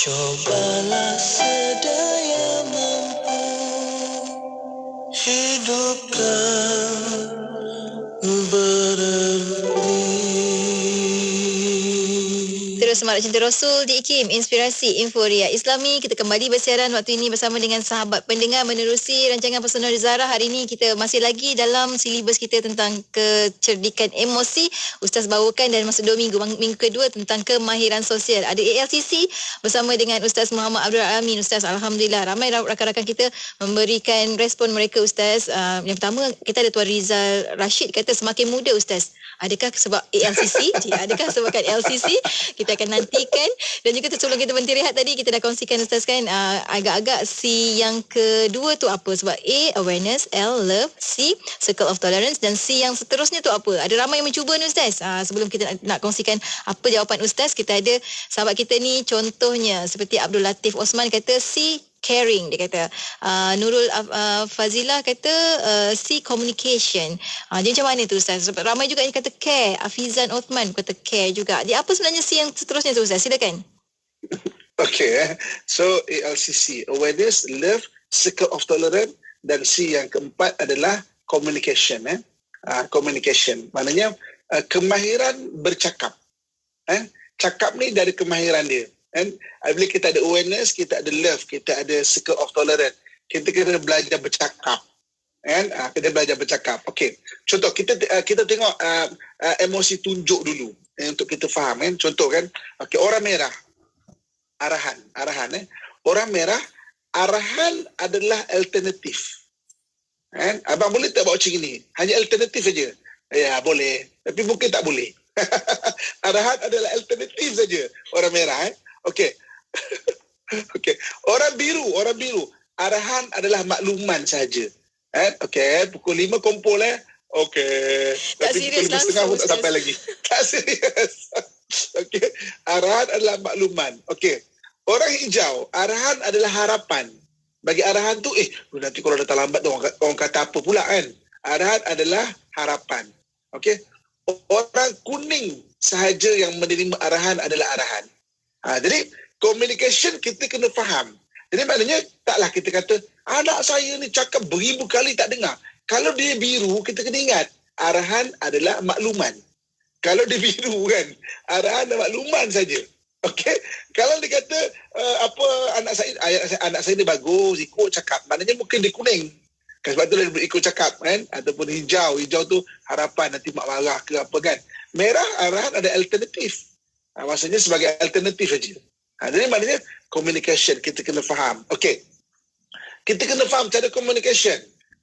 Cobalah sedaya mampu hidupkan bererti. Terus Semarak Cinta Rasul di IKIM, Inspirasi Inforia Islami. Kita kembali bersiaran waktu ini bersama dengan sahabat pendengar menerusi rancangan Personal Zara. Hari ini kita masih lagi dalam silibus kita tentang kecerdikan emosi. Ustaz bawakan dan masuk 2 minggu. Minggu kedua tentang kemahiran sosial. Ada ALCC bersama dengan Ustaz Muhammad Abdul Alamin. Ustaz, Alhamdulillah ramai rakan-rakan kita memberikan respon mereka, Ustaz. Yang pertama, kita ada Tuan Rizal Rashid kata semakin muda, Ustaz. Adakah sebab ALCC? Adakah sebabkan LCC? Kita akan nantikan. Dan juga sebelum kita berhenti rehat tadi, kita dah kongsikan, Ustaz, kan, agak-agak C yang kedua tu apa? Sebab A, awareness, L, love, C, circle of tolerance, dan C yang seterusnya tu apa? Ada ramai yang mencuba ni, Ustaz. Sebelum kita nak kongsikan apa jawapan Ustaz, kita ada sahabat kita ni, contohnya seperti Abdul Latif Osman kata C, caring. Dia kata Nurul Fazilah kata C, communication. Jadi macam mana tu, Ustaz? Sebab ramai juga yang kata care. Afizan Othman kata care juga. Dia apa sebenarnya C yang seterusnya tu, Ustaz? Silakan. Okay, so ALCC, awareness, love, circle of tolerance, dan C yang keempat adalah communication. Communication maknanya kemahiran bercakap. Cakap ni dari kemahiran dia. Bila kita ada awareness, kita ada love, kita ada circle of tolerance, kita kena belajar bercakap. Kita belajar bercakap. Okey. Contoh kita tengok emosi tunjuk dulu untuk kita faham, kan. Contoh, kan. Okey, orang merah. Arahan. Orang merah, arahan adalah alternatif. Abang boleh tak buat macam ni? Hanya alternatif saja. Ya, boleh. Tapi mungkin tak boleh. Arahan adalah alternatif saja. Orang merah, Okey. Okey. Orang biru. Arahan adalah makluman saja. Okey, pukul 5 kumpul Okey. Tapi pukul 5.30 pun tak sampai lagi. Tak serius. Okey. Arahan adalah makluman. Okey. Orang hijau, arahan adalah harapan. Bagi arahan tu, nanti kalau dah terlambat tu orang kata apa pula, kan? Arahan adalah harapan. Okey. Orang kuning sahaja yang menerima arahan adalah arahan. Jadi communication kita kena faham. Jadi maknanya taklah kita kata anak saya ni cakap beribu kali tak dengar. Kalau dia biru, kita kena ingat arahan adalah makluman. Kalau dia biru, kan, arahan dan makluman saja. Okey. Kalau dia kata anak saya ni bagus, ikut cakap, maknanya mungkin dia kuning. Sebab tu dia ikut cakap, kan, ataupun hijau tu harapan nanti mak marah ke apa, kan. Merah, arahan ada alternatif. Maksudnya sebagai alternatif saja. Jadi maknanya communication kita kena faham. Okey. Kita kena faham cara communication.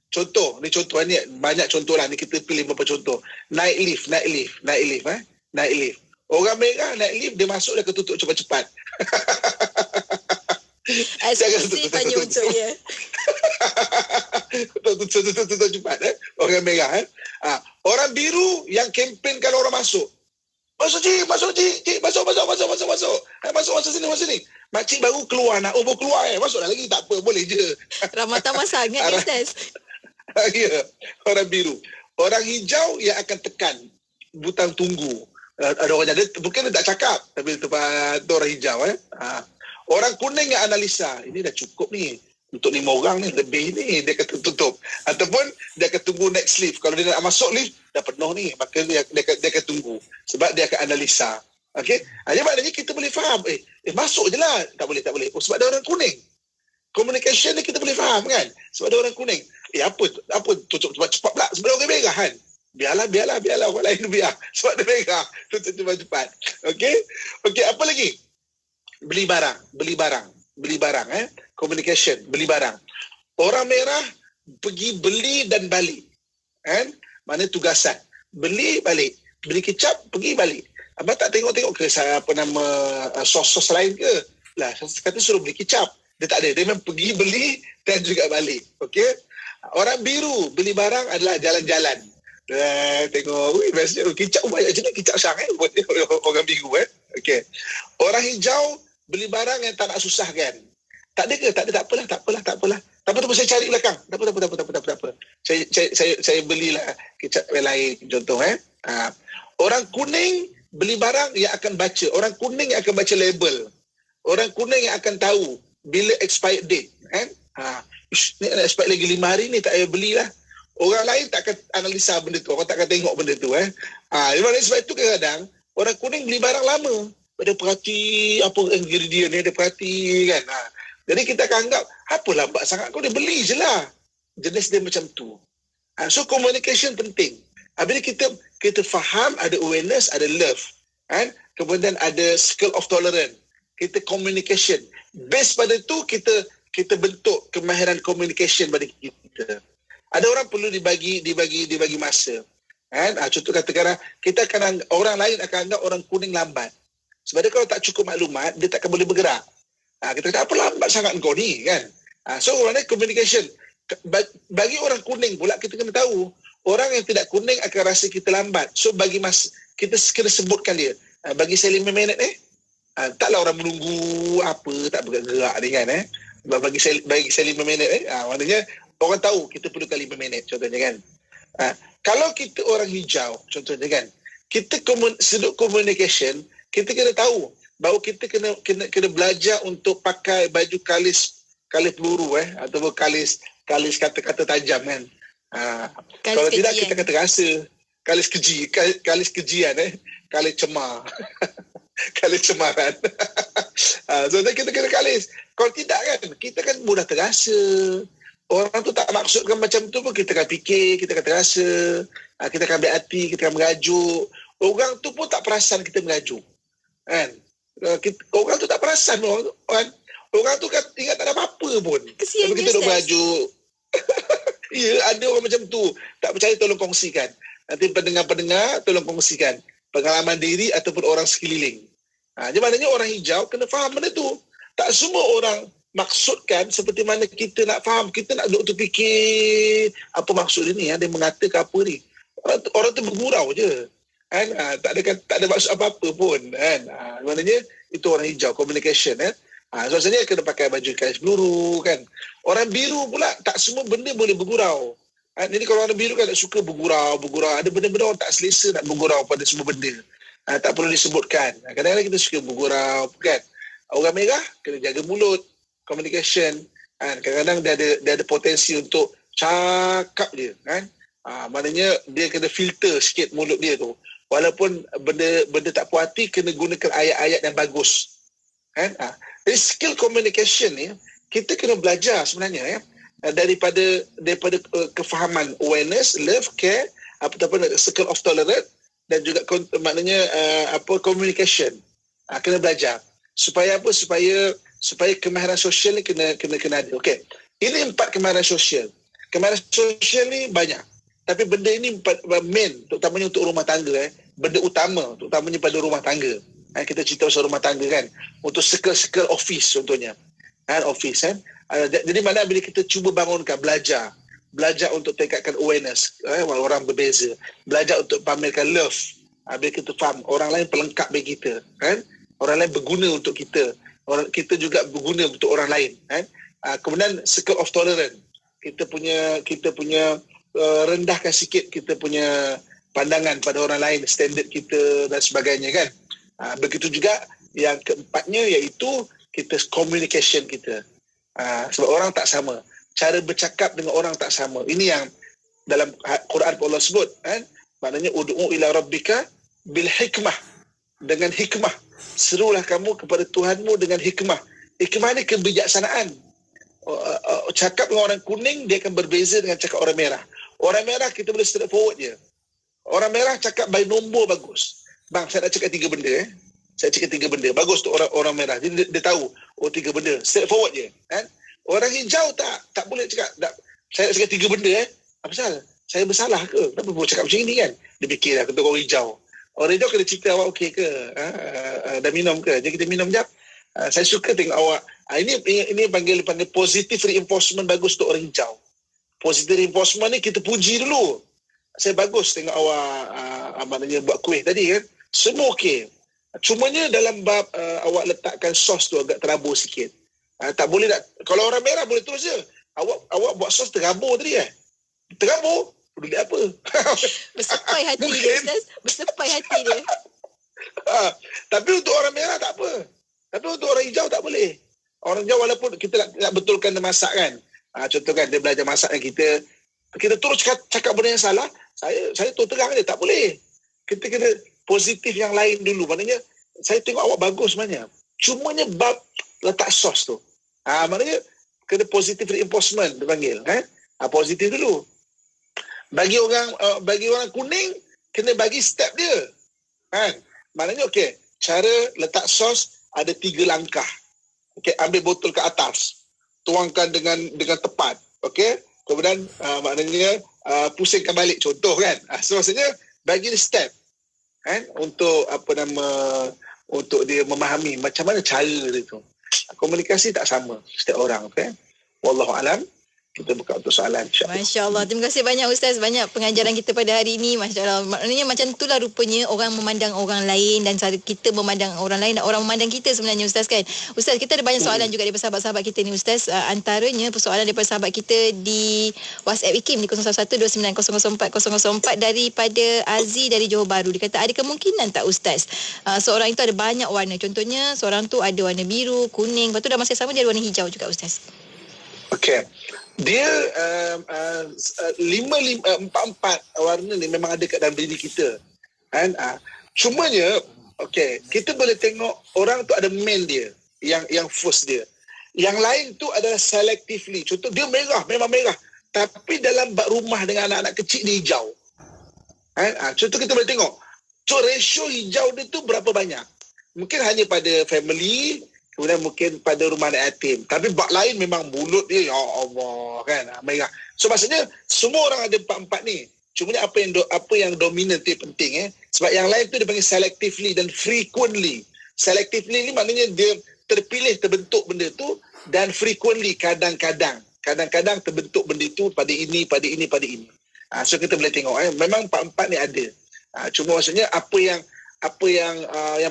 Contoh ni banyak contoh lah ni, kita pilih beberapa contoh. Naik lift. Orang merah naik lift, dia masuk dia akan tutup cepat-cepat. SPC panjang untuk dia. Tutup cepat. Orang merah. Orang biru yang kempen kalau orang masuk. Masuk cik, masuk. Masuk sini. Makcik baru keluar, baru keluar, masuklah lagi, tak apa, boleh je. Ramatan sangat ni, Ustaz. Ya, orang biru. Orang hijau yang akan tekan butang tunggu. Ada orang jadi, mungkin dia tak cakap, tapi tempat tu orang hijau. Orang kuning yang analisa, ini dah cukup ni. Untuk 5 orang ni, lebih ni, dia akan tutup. Ataupun dia akan tunggu next lift. Kalau dia nak masuk lift, dah penuh ni. Maka dia akan tunggu. Sebab dia akan analisa. Okey? Jadi maknanya kita boleh faham. Masuk je lah. Tak boleh. Oh, sebab ada orang kuning. Communication ni kita boleh faham, kan? Sebab ada orang kuning. Apa tutup cepat pula? Sebab orang merah, kan? Biarlah. Orang lain biar. Sebab dia merah. Tutup cepat. Okey? Okey, apa lagi? Beli barang. Communication, beli barang. Orang merah pergi beli dan balik. Mana tugasan. Beli, balik. Beli kecap, pergi, balik. Abang tak tengok ke sos-sos lain ke? Lah, kata suruh beli kecap. Dia tak ada. Dia memang pergi beli dan juga balik. Okey? Orang biru, beli barang adalah jalan-jalan. Tengok, bestnya kicap banyak jenis kicap syang orang biru. Okey. Orang hijau, beli barang yang tak nak susahkan. Tak ada ke? Tak ada, tak apalah. Tak apa, saya cari belakang. Tak apa. Saya belilah kecap yang lain, contoh. Orang kuning beli barang yang akan baca. Orang kuning yang akan baca label. Orang kuning yang akan tahu bila expired date, kan? Ni expired lagi 5 hari ni, tak payah belilah. Orang lain tak akan analisa benda tu, orang tak akan tengok benda tu. Sebab itu kadang-kadang orang kuning beli barang lama. Dia perhati apa ingredient ni, dia perhati kan. Jadi kita akan anggap, apa lambat sangat kau, dia beli je lah. Jenis dia macam tu. So communication penting. Bila kita faham, ada awareness, ada love. Kan? Kemudian ada skill of tolerance. Kita communication. Based pada tu, kita bentuk kemahiran communication pada kita. Ada orang perlu dibagi masa. Kan? Contoh katakanlah, orang lain akan anggap orang kuning lambat. Sebab dia kalau tak cukup maklumat, dia tak akan boleh bergerak. Kita kata, apa lambat sangat kau ni? Kan? So, orang lain communication. Bagi orang kuning pula, kita kena tahu, orang yang tidak kuning akan rasa kita lambat. So, bagi masa, kita kena sebutkan dia. Bagi saya 5 minit taklah orang menunggu apa, tak bergerak ni kan. Bagi saya 5 minit maknanya, orang tahu kita perlukan 5 minit contohnya kan. Kalau kita orang hijau contohnya kan, kita sudut communication, kita kena tahu bahawa kita kena belajar untuk pakai baju kalis peluru ataupun kalis kata-kata tajam kan. Kalau tidak kita akan terasa kalis kejian kalis cemar. Kalis cemaran. So kita kena kalis. Kalau tidak kan, kita kan mudah terasa. Orang tu tak maksudkan macam tu pun kita akan fikir, kita akan terasa, kita akan ambil hati, kita akan mengajuk. Orang tu pun tak perasan kita mengajuk. Kan? Orang tu tak perasan. Orang tu kan ingat tak ada apa-apa pun. Kesian kita duk mengajuk. Ya, ada orang macam tu. Tak percaya, tolong kongsikan. Nanti pendengar-pendengar, tolong kongsikan pengalaman diri ataupun orang sekeliling. Jadi maknanya orang hijau kena faham benda tu. Tak semua orang maksudkan seperti mana kita nak faham. Kita nak duduk terfikir apa maksud dia ni, dia mengatakan apa ni. Orang tu bergurau je. Kan? Tak ada maksud apa-apa pun. Kan? Maknanya itu orang hijau, communication. Sebenarnya kena pakai baju kalis peluru. Kan? Orang biru pula tak semua benda boleh bergurau. Jadi kalau orang biru kan tak suka bergurau. Ada benda-benda orang tak selesa nak bergurau pada semua benda. Tak perlu disebutkan. Kadang-kadang kita suka bergurau kan. Orang merah kena jaga mulut, communication. Kadang-kadang dia ada potensi untuk cakap dia kan. Maknanya dia kena filter sikit mulut dia tu. Walaupun benda tak puas hati, kena gunakan ayat-ayat yang bagus. Kan? Jadi skill communication ni kita kena belajar sebenarnya daripada kefahaman awareness, love, care, apa circle of tolerance dan juga maknanya communication. Kena belajar supaya apa, supaya kemahiran sosial ni kena ada. Okey, ini 4 kemahiran sosial. Kemahiran sosial ni banyak, tapi benda ini main terutamanya untuk rumah tangga. Benda utama terutamanya pada rumah tangga. Kita cerita pasal rumah tangga kan, untuk circle office contohnya office kan. Jadi mana bila kita cuba bangunkan, belajar untuk tingkatkan awareness, orang berbeza, belajar untuk pamerkan love. Bila kita faham orang lain pelengkap bagi kita kan, orang lain berguna untuk kita, kita juga berguna untuk orang lain kan. Kemudian circle of tolerance, kita punya rendahkan sikit kita punya pandangan pada orang lain, standard kita dan sebagainya kan. Begitu juga yang keempatnya, iaitu kita communication kita. Sebab orang tak sama, cara bercakap dengan orang tak sama. Ini yang dalam Quran Allah sebut kan, maknanya ud'u ila rabbika bil hikmah, dengan hikmah. Serulah kamu kepada Tuhanmu dengan hikmah. Hikmah ni kebijaksanaan. Cakap dengan orang kuning dia akan berbeza dengan cakap orang merah. Orang merah kita boleh straightforward je. Orang merah cakap by nombor bagus. Bang, saya nak cakap 3 benda Saya cakap 3 benda. Bagus tu orang merah. Jadi dia tahu 3 benda. Straightforward je kan. Orang hijau tak boleh cakap. Saya nak cakap 3 benda Apa pasal? Saya bersalah ke? Kenapa boleh cakap macam ni kan? Dia fikirlah kata orang hijau. Orang hijau kena cerita awak okey ke? Dah minum ke? Jadi kita minum jap. Saya suka tengok awak. Ini panggil positive reinforcement, bagus untuk orang hijau. Positive reinforcement ni kita puji dulu. Saya bagus tengok awak maknanya buat kuih tadi kan. Semua okey. Cumanya dalam bab awak letakkan sos tu agak terabur sikit. Tak boleh tak. Kalau orang merah boleh terus je. Awak buat sos terabur tadi terabur. Peduli apa? Bersepai hati dia, Ustaz. Bersepai hati dia. Tapi untuk orang merah tak apa. Tapi untuk orang hijau tak boleh. Orang hijau walaupun kita nak betulkan dia masak kan. Contoh kan dia belajar masak dengan kita terus cakap benda yang salah, saya tu terang dia, tak boleh. Kita kena positif yang lain dulu. Maknanya saya tengok awak bagus sebenarnya. Cumanya bab letak sos tu. Maknanya kena positive reinforcement dipanggil kan. Positif dulu. Bagi orang kuning kena bagi step dia. Kan? Maknanya okey, cara letak sos ada 3 langkah. Okey, ambil botol ke atas. Tuangkan dengan tepat. Okey? Kemudian maknanya pusingkan balik, contoh kan. So maksudnya bagi dia step kan untuk untuk dia memahami macam mana cara dia tu. Komunikasi tak sama setiap orang, okey. Wallahu alam. Kita buka untuk soalan, insya-Allah. Masya-Allah. Terima kasih banyak Ustaz, banyak pengajaran kita pada hari ini. Masya-Allah. Maknanya macam itulah rupanya orang memandang orang lain dan cara kita memandang orang lain dan orang memandang kita sebenarnya Ustaz kan. Ustaz, kita ada banyak soalan juga daripada sahabat-sahabat kita ni Ustaz. Antaranya persoalan daripada sahabat kita di WhatsApp IKIM di 0112900404 daripada Aziz dari Johor Bahru. Dia kata, ada kemungkinan tak Ustaz seorang itu ada banyak warna. Contohnya seorang tu ada warna biru, kuning, lepas tu dalam masa sama dia ada warna hijau juga Ustaz. Okey. Dia 4 warna ni memang ada kat dalam diri kita kan. Cumanya okey, kita boleh tengok orang tu ada main dia yang first dia, yang lain tu adalah selectively. Contoh dia merah, memang merah, tapi dalam bak rumah dengan anak-anak kecil dia hijau kan. Contoh kita boleh tengok ratio hijau dia tu berapa banyak. Mungkin hanya pada family, kemudian mungkin pada rumah anak yatim. Tapi bak lain memang mulut dia, ya Allah kan, merah. So maksudnya semua orang ada 4 ni. Cuma apa yang dominan tu yang penting Sebab yang lain tu dia panggil selectively dan frequently. Selectively ni maknanya dia terpilih terbentuk benda tu, dan frequently kadang-kadang terbentuk benda tu pada ini. So kita boleh tengok memang 4 ni ada. Cuma maksudnya apa yang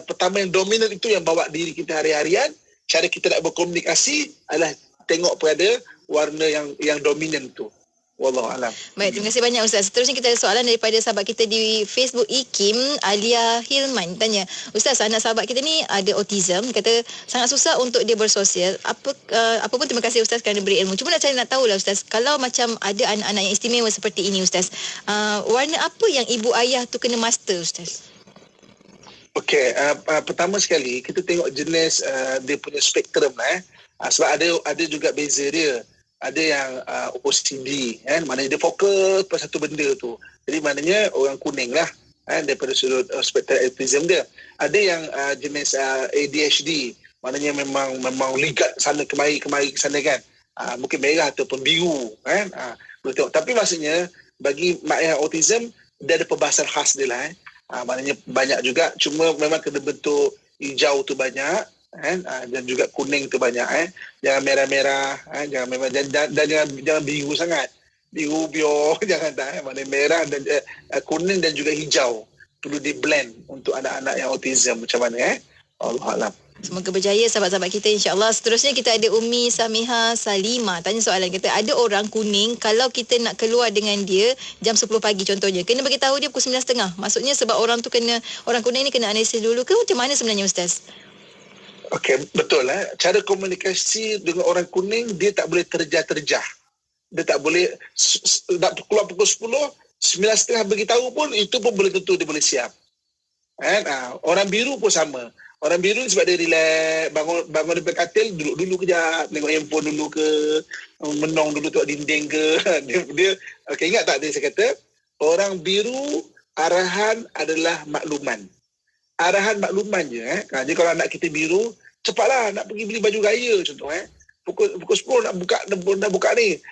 pertama yang dominan itu yang bawa diri kita hari-harian. Cara kita nak berkomunikasi adalah tengok pada warna yang dominan tu. Wallahu alam. Baik, terima kasih banyak Ustaz. Seterusnya kita ada soalan daripada sahabat kita di Facebook IKIM, Alia Hilman. Tanya, Ustaz, anak sahabat kita ni ada autism. Kata sangat susah untuk dia bersosial. Apa pun terima kasih Ustaz kerana beri ilmu. Cuma nak tahulah Ustaz, kalau macam ada anak-anak yang istimewa seperti ini Ustaz, warna apa yang ibu ayah tu kena master Ustaz? Okey, pertama sekali kita tengok jenis dia punya spektrum sebab ada juga beza dia. Ada yang OCD kan, maknanya dia fokus pada satu benda tu. Jadi maknanya orang kuning lah daripada sudut spektrum autism dia. Ada yang jenis ADHD, maknanya memang ligat sana kemari ke sana kan. Mungkin merah ataupun biru kan. Boleh tengok. Tapi maksudnya bagi mak ayah autism dia ada perbahasan khas dia lah maknanya banyak juga, cuma memang kena bentuk hijau tu banyak dan juga kuning tu banyak jangan merah-merah jangan memang dan jangan biru sangat, biru jangan maknanya merah dan kuning dan juga hijau perlu di blend untuk anak-anak yang autism. Macam mana Allah alam. Semoga berjaya sahabat-sahabat kita, insya-Allah. Seterusnya kita ada Umi Samiha Salima tanya soalan, kata ada orang kuning, kalau kita nak keluar dengan dia jam 10 pagi contohnya, kena bagi tahu dia pukul 9.30. Maksudnya sebab orang kuning ni kena analisis dulu ke macam mana sebenarnya Ustaz? Okey, betul cara komunikasi dengan orang kuning, dia tak boleh terjah-terjah. Dia tak boleh nak keluar pukul 10, 9.30 bagi tahu pun itu pun boleh tentu dia boleh siap. Orang biru pun sama. Orang biru ni sebab dia relax, bangun daripada katil, duduk dulu kejap, tengok handphone dulu ke, menong dulu tengok dinding ke. Dia okay, ingat tak saya kata, orang biru arahan adalah makluman. Arahan makluman je. Jadi kalau anak kita biru, cepatlah nak pergi beli baju raya contoh. Pukul 10 nak buka ni.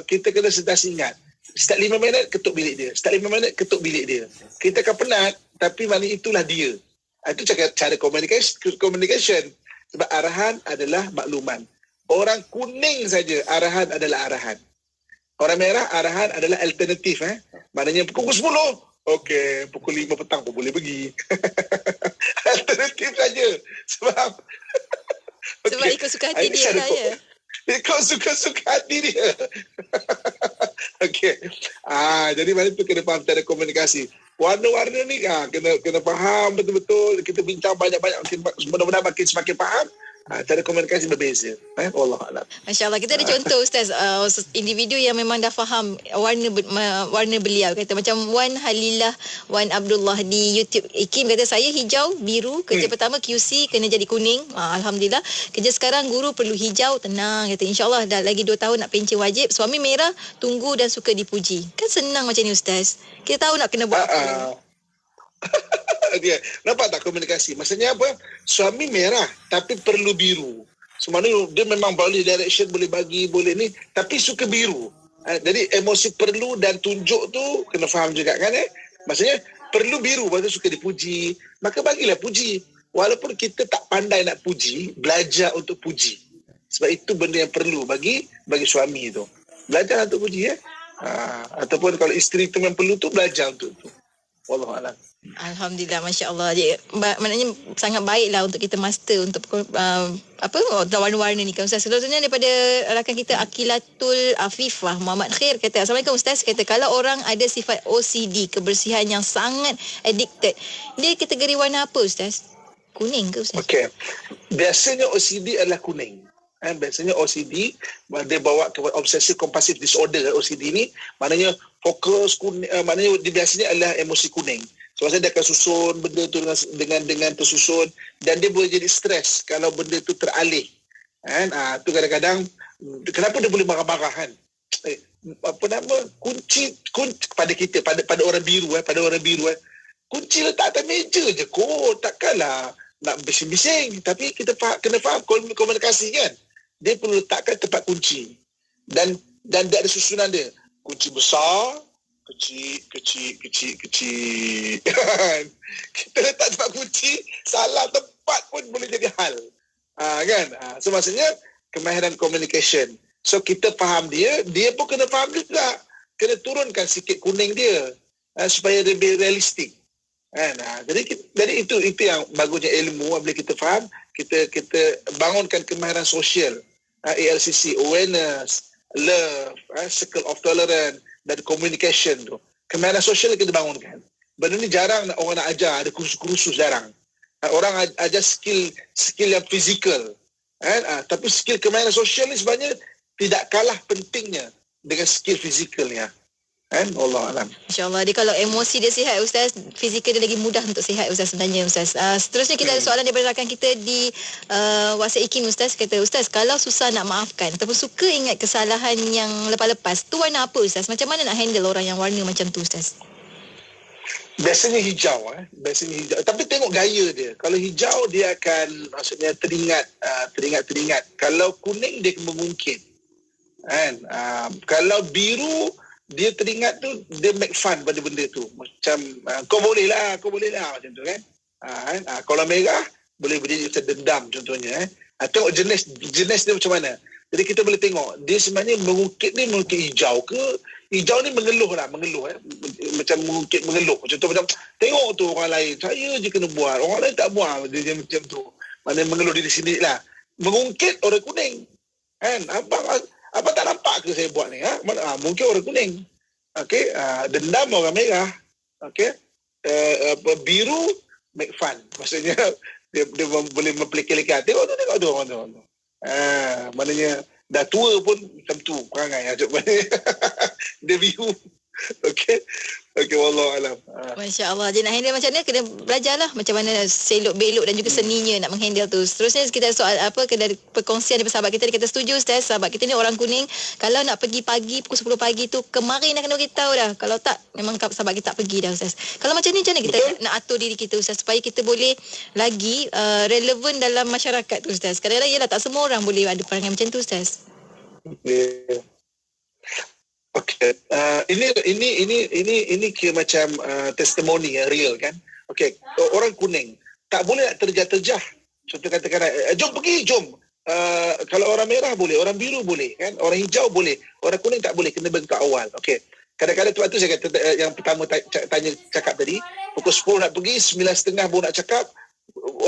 Kita kena sentiasa ingat. Setiap 5 minit ketuk bilik dia. Setiap 5 minit ketuk bilik dia. Kita akan penat, tapi maknanya itulah dia. Itu cara communication. Sebab arahan adalah makluman. Orang kuning saja arahan adalah arahan. Orang merah arahan adalah alternatif. Maknanya pukul 10, okey, pukul 5 petang pun boleh pergi. Alternatif saja. Sebab ikut suka hati dia lah ya. Ikut suka hati dia. Okey. Jadi mana tu kena faham cara komunikasi. warna-warna ni kena faham betul-betul. Kita bincang banyak-banyak, mudah-mudahan makin semakin faham. Cara komunikasi berbeza. Wallahualam. Masya Allah, kita ada contoh Ustaz, individu yang memang dah faham warna beliau. Kata macam Wan Halilah, Wan Abdullah di YouTube IKIM kata, saya hijau, biru, kerja pertama QC kena jadi kuning. Alhamdulillah. Kerja sekarang guru perlu hijau, tenang. Kata insyaAllah dah lagi 2 tahun nak pencen wajib. Suami merah, tunggu dan suka dipuji. Kan senang macam ni Ustaz. Kita tahu nak kena buat apa. Dia nampak tak komunikasi? Maksudnya apa? Suami merah tapi perlu biru. Sebenarnya dia memang boleh direction, boleh bagi, boleh ni, tapi suka biru. Jadi emosi perlu dan tunjuk tu kena faham juga kan Maksudnya perlu biru, lepas tu suka dipuji. Maka bagilah puji. Walaupun kita tak pandai nak puji, belajar untuk puji. Sebab itu benda yang perlu bagi suami tu. Belajar untuk puji ataupun kalau isteri tu yang perlu tu, belajar untuk tu. Wallahualam. Alhamdulillah, Masya Allah. Maknanya sangat baiklah untuk kita master untuk warna-warna ni kan Ustaz. Selanjutnya daripada rakan kita Akilatul Afifah Muhammad Khair kata, Assalamualaikum Ustaz. Kata kalau orang ada sifat OCD, kebersihan yang sangat addicted, dia kategori warna apa Ustaz? Kuning ke Ustaz? Okey. Biasanya OCD adalah kuning. Biasanya OCD dia bawa ke obsessive compulsive disorder. OCD ni maknanya fokus kuning, maknanya dia biasanya adalah emosi kuning. Sebab dia akan susun benda tu dengan tersusun, dan dia boleh jadi stres kalau benda tu teralih. Tu kadang-kadang kenapa dia boleh marah-marah kan? Kunci pada kita, pada orang biru kunci letak atas meja je kot. Takkanlah nak bising-bising, tapi kita kena faham komunikasi kan. Dia perlu letakkan tempat kunci, dan dia ada susunan dia. Kunci besar, kecil. Kita letak tempat kunci, salah tempat pun boleh jadi hal. Kan? So maksudnya kemahiran communication. So kita faham dia pun kena faham juga. Kena turunkan sikit kuning dia supaya lebih realistik. Kan? Jadi itu yang bagusnya ilmu. Bila kita faham, kita bangunkan kemahiran sosial. ALCC, awareness, love, circle of tolerance, dan communication tu. Kemahiran sosial kita bangunkan. Benda ni jarang orang nak ajar, ada kursus-kursus jarang. Orang ajar skill yang fizikal. Tapi skill kemahiran sosial ni sebenarnya tidak kalah pentingnya dengan skill fizikalnya. Wallahualam. InsyaAllah. Dia kalau emosi dia sihat Ustaz, fizikal dia lagi mudah untuk sihat Ustaz sebenarnya Ustaz. Seterusnya kita ada soalan daripada rakan kita di WhatsApp IKIM Ustaz. Kata Ustaz, kalau susah nak maafkan ataupun suka ingat kesalahan yang lepas-lepas, tu warna apa Ustaz? Macam mana nak handle orang yang warna macam tu Ustaz? Biasanya hijau. Biasanya hijau. Tapi tengok gaya dia. Kalau hijau dia akan maksudnya teringat. Kalau kuning dia mengungkit. Kalau biru dia teringat tu, dia make fun pada benda tu. Macam kau boleh lah macam tu kan. Kalau merah boleh jadi macam dendam contohnya. Tengok jenis dia macam mana. Jadi kita boleh tengok dia sebenarnya mengungkit hijau ke. Hijau ni mengeluh. Macam mengungkit mengeluh. Contoh macam tengok tu orang lain, saya je kena buat, orang lain tak buat. Dia macam tu. Mana mengeluh diri sendiri lah. Mengungkit orang kuning. Kan? Abang tak nampak ke saya buat ni? Mungkin orang kuning. Okey, dendam orang merah. Okey, biru make fun. Maksudnya dia boleh mempelika-lika. Tengok tu orang tu. Maknanya dah tua pun macam tu perangai. Dia biru. Okey, wallahualam. Masya Allah. Dia nak handle macam mana, kena belajarlah macam mana selok belok dan juga seninya nak menghandle tu. Seterusnya kita soal dari perkongsian daripada sahabat kita. Dia kata setuju Ustaz, sahabat kita ni orang kuning, kalau nak pergi pagi pukul 10 pagi tu kemarin dah kena beritahu dah. Kalau tak, memang sahabat kita tak pergi dah Ustaz. Kalau macam ni, macam mana kita nak atur diri kita Ustaz supaya kita boleh lagi relevan dalam masyarakat tu Ustaz? Kadang-kadang yalah, tak semua orang boleh ada perangai macam tu Ustaz. Okey, ini kira macam testimoni yang real kan. Okey, orang kuning tak boleh nak terjah-terjah. Contoh katakan, jom pergi. Kalau orang merah boleh, orang biru boleh kan, orang hijau boleh, orang kuning tak boleh, kena bengkak awal. Okey, kadang-kadang tu saya kata yang pertama cakap tadi, pukul 10 nak pergi, 9.30 baru nak cakap.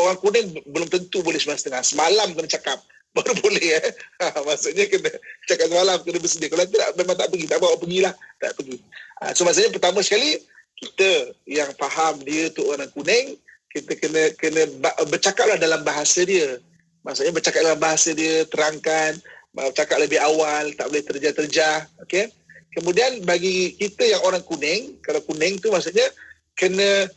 Orang kuning belum tentu boleh 9.30, semalam kena cakap baru boleh. Maksudnya kena cakap semalam, kena bersedia. Kalau tidak memang tak pergi, tak bawa pergilah, tak pergi. So maksudnya pertama sekali kita yang faham dia tu orang kuning, kita kena bercakaplah dalam bahasa dia. Maksudnya bercakap dalam bahasa dia, terangkan, bercakap lebih awal, tak boleh terjah-terjah. Okay? Kemudian bagi kita yang orang kuning, kalau kuning tu maksudnya kena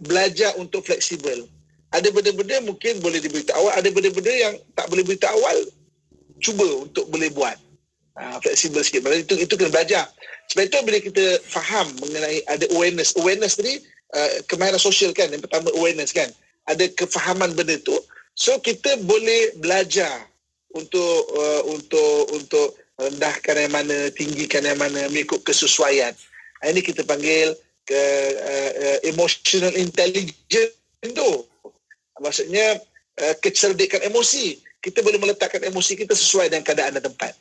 belajar untuk fleksibel. Ada benda-benda mungkin boleh diberitahu awal, ada benda-benda yang tak boleh beritahu awal, cuba untuk boleh buat. Fleksibel sikit. Maksudnya itu kena belajar. Sebab itu bila kita faham mengenai ada awareness tadi, kemahiran sosial kan, yang pertama awareness kan, ada kefahaman benda tu, so kita boleh belajar untuk rendahkan yang mana, tinggikan yang mana, mengikut kesesuaian. Ini kita panggil emotional intelligence tu. Maksudnya kecerdikan emosi. Kita boleh meletakkan emosi kita sesuai dengan keadaan dan tempat.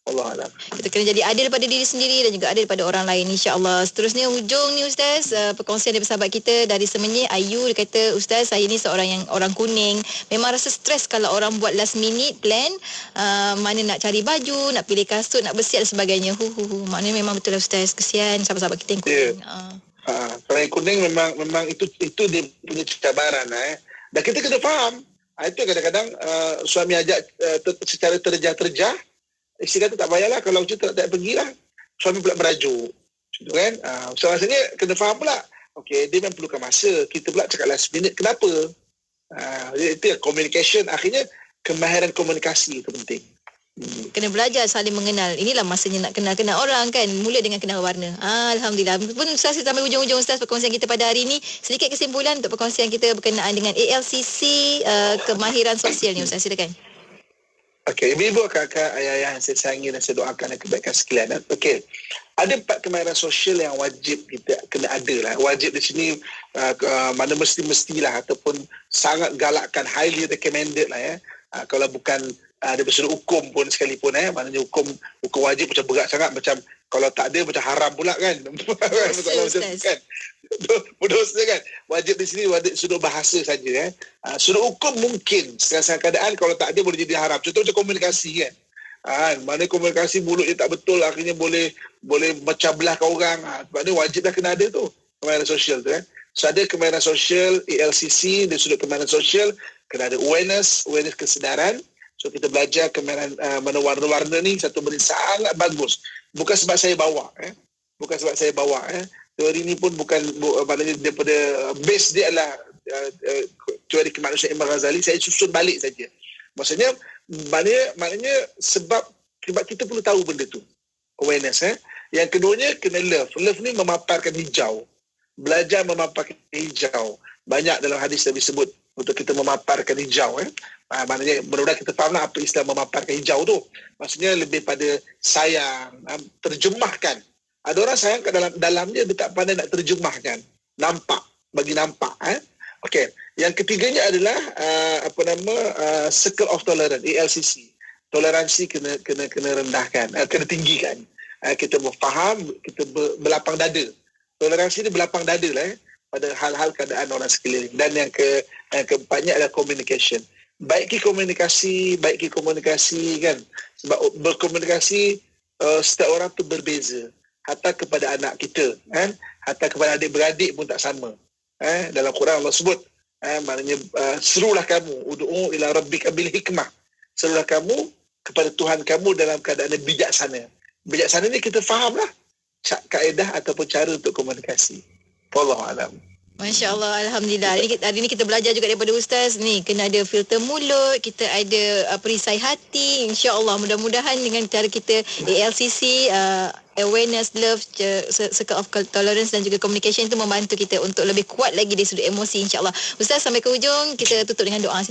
Allahuakbar. Kita kena jadi adil pada diri sendiri dan juga adil pada orang lain, insya-Allah. Seterusnya hujung ni Ustaz, perkongsian daripada sahabat kita dari Semenyih, Ayu, dia kata, Ustaz, saya ni seorang yang orang kuning, memang rasa stres kalau orang buat last minute plan, mana nak cari baju, nak pilih kasut, nak bersiap dan sebagainya. Maknanya memang betul lah Ustaz, kesian sahabat-sahabat kita yang kuning. Orang yang kuning memang itu dia punya cabaran. Dan kita kena faham. Itu kadang-kadang suami ajak secara terjah-terjah, isteri kata tak payahlah, kalau cuti tak pergilah, suami pula merajuk, kan? So rasanya kena faham pula, okey, dia memang perlukan masa, kita pula cakap last minute, kenapa? Itu communication, akhirnya kemahiran komunikasi itu penting. Kena belajar saling mengenal. Inilah masanya nak kenal orang kan. Mula dengan kenal warna. Alhamdulillah. Pun Ustaz, sampai hujung-hujung Ustaz perkongsian kita pada hari ini. Sedikit kesimpulan untuk perkongsian kita berkenaan dengan ALCC, kemahiran sosial ni Ustaz, silakan. Okey, ibu-ibu, kakak, ayah-ayah yang saya sayangi dan saya doakan dan kebaikan sekalian. Okey, ada 4 kemahiran sosial yang wajib kita kena ada lah. Wajib di sini mana mestilah ataupun sangat galakkan, highly recommended lah ya. Kalau bukan ada sudut hukum pun sekalipun maknanya hukum wajib macam berat sangat, macam kalau tak ada macam haram pula kan. Kan? Berdosa kan. Wajib di sini wajib sudut bahasa saja. Sudut hukum mungkin sekarang keadaan kalau tak ada boleh jadi haram. Contoh macam komunikasi kan. Mana komunikasi mulut dia tak betul, akhirnya boleh macam belahkan orang. Sebab dia wajiblah kena ada tu kemahiran sosial tu kan. So ada kemahiran sosial ALCC, dari sudut kemahiran sosial kena ada awareness kesedaran. So kita belajar kemahiran mana warna-warna ni satu benda sangat bagus. Bukan sebab saya bawa bukan sebab saya bawa teori ni pun maknanya daripada base dia adalah teori kemanusiaan Imam Ghazali. Saya susun balik saja. Maksudnya maknanya sebab kita perlu tahu benda tu, awareness. Yang keduanya kena love ni memaparkan hijau, belajar memaparkan hijau. Banyak dalam hadis Nabi sebut untuk kita memaparkan hijau. Maknanya mudah-mudahan kita faham apa istilah memaparkan hijau tu. Maksudnya lebih pada sayang, terjemahkan. Ada orang sayang kat dalamnya, dia tak pandai nak terjemahkan. Bagi nampak. Okey. Yang ketiganya adalah circle of tolerance, ALCC. Toleransi kena rendahkan, kena tinggikan. Kita faham, kita berlapang dada. Toleransi ni berlapang dada lah pada hal-hal keadaan orang sekeliling. Dan yang keempatnya adalah communication. Baiki komunikasi kan. Sebab berkomunikasi setiap orang tu berbeza. Hatta kepada anak kita kan, hatta kepada adik-beradik pun tak sama. Dalam Quran Allah sebut maknanya serulah kamu ud'u ila rabbika bil hikmah. Serulah kamu kepada Tuhan kamu dalam keadaan bijaksana. Bijaksana ni kita fahamlah kaedah ataupun cara untuk komunikasi. Wallahu a'lam. Masya Allah, Alhamdulillah. Hari ini kita belajar juga daripada Ustaz ni. Kena ada filter mulut, kita ada perisai hati. InsyaAllah, mudah-mudahan dengan cara kita ALCC, awareness, love, circle of tolerance dan juga communication itu membantu kita untuk lebih kuat lagi dari sudut emosi, insyaAllah. Ustaz, sampai ke hujung, kita tutup dengan doa.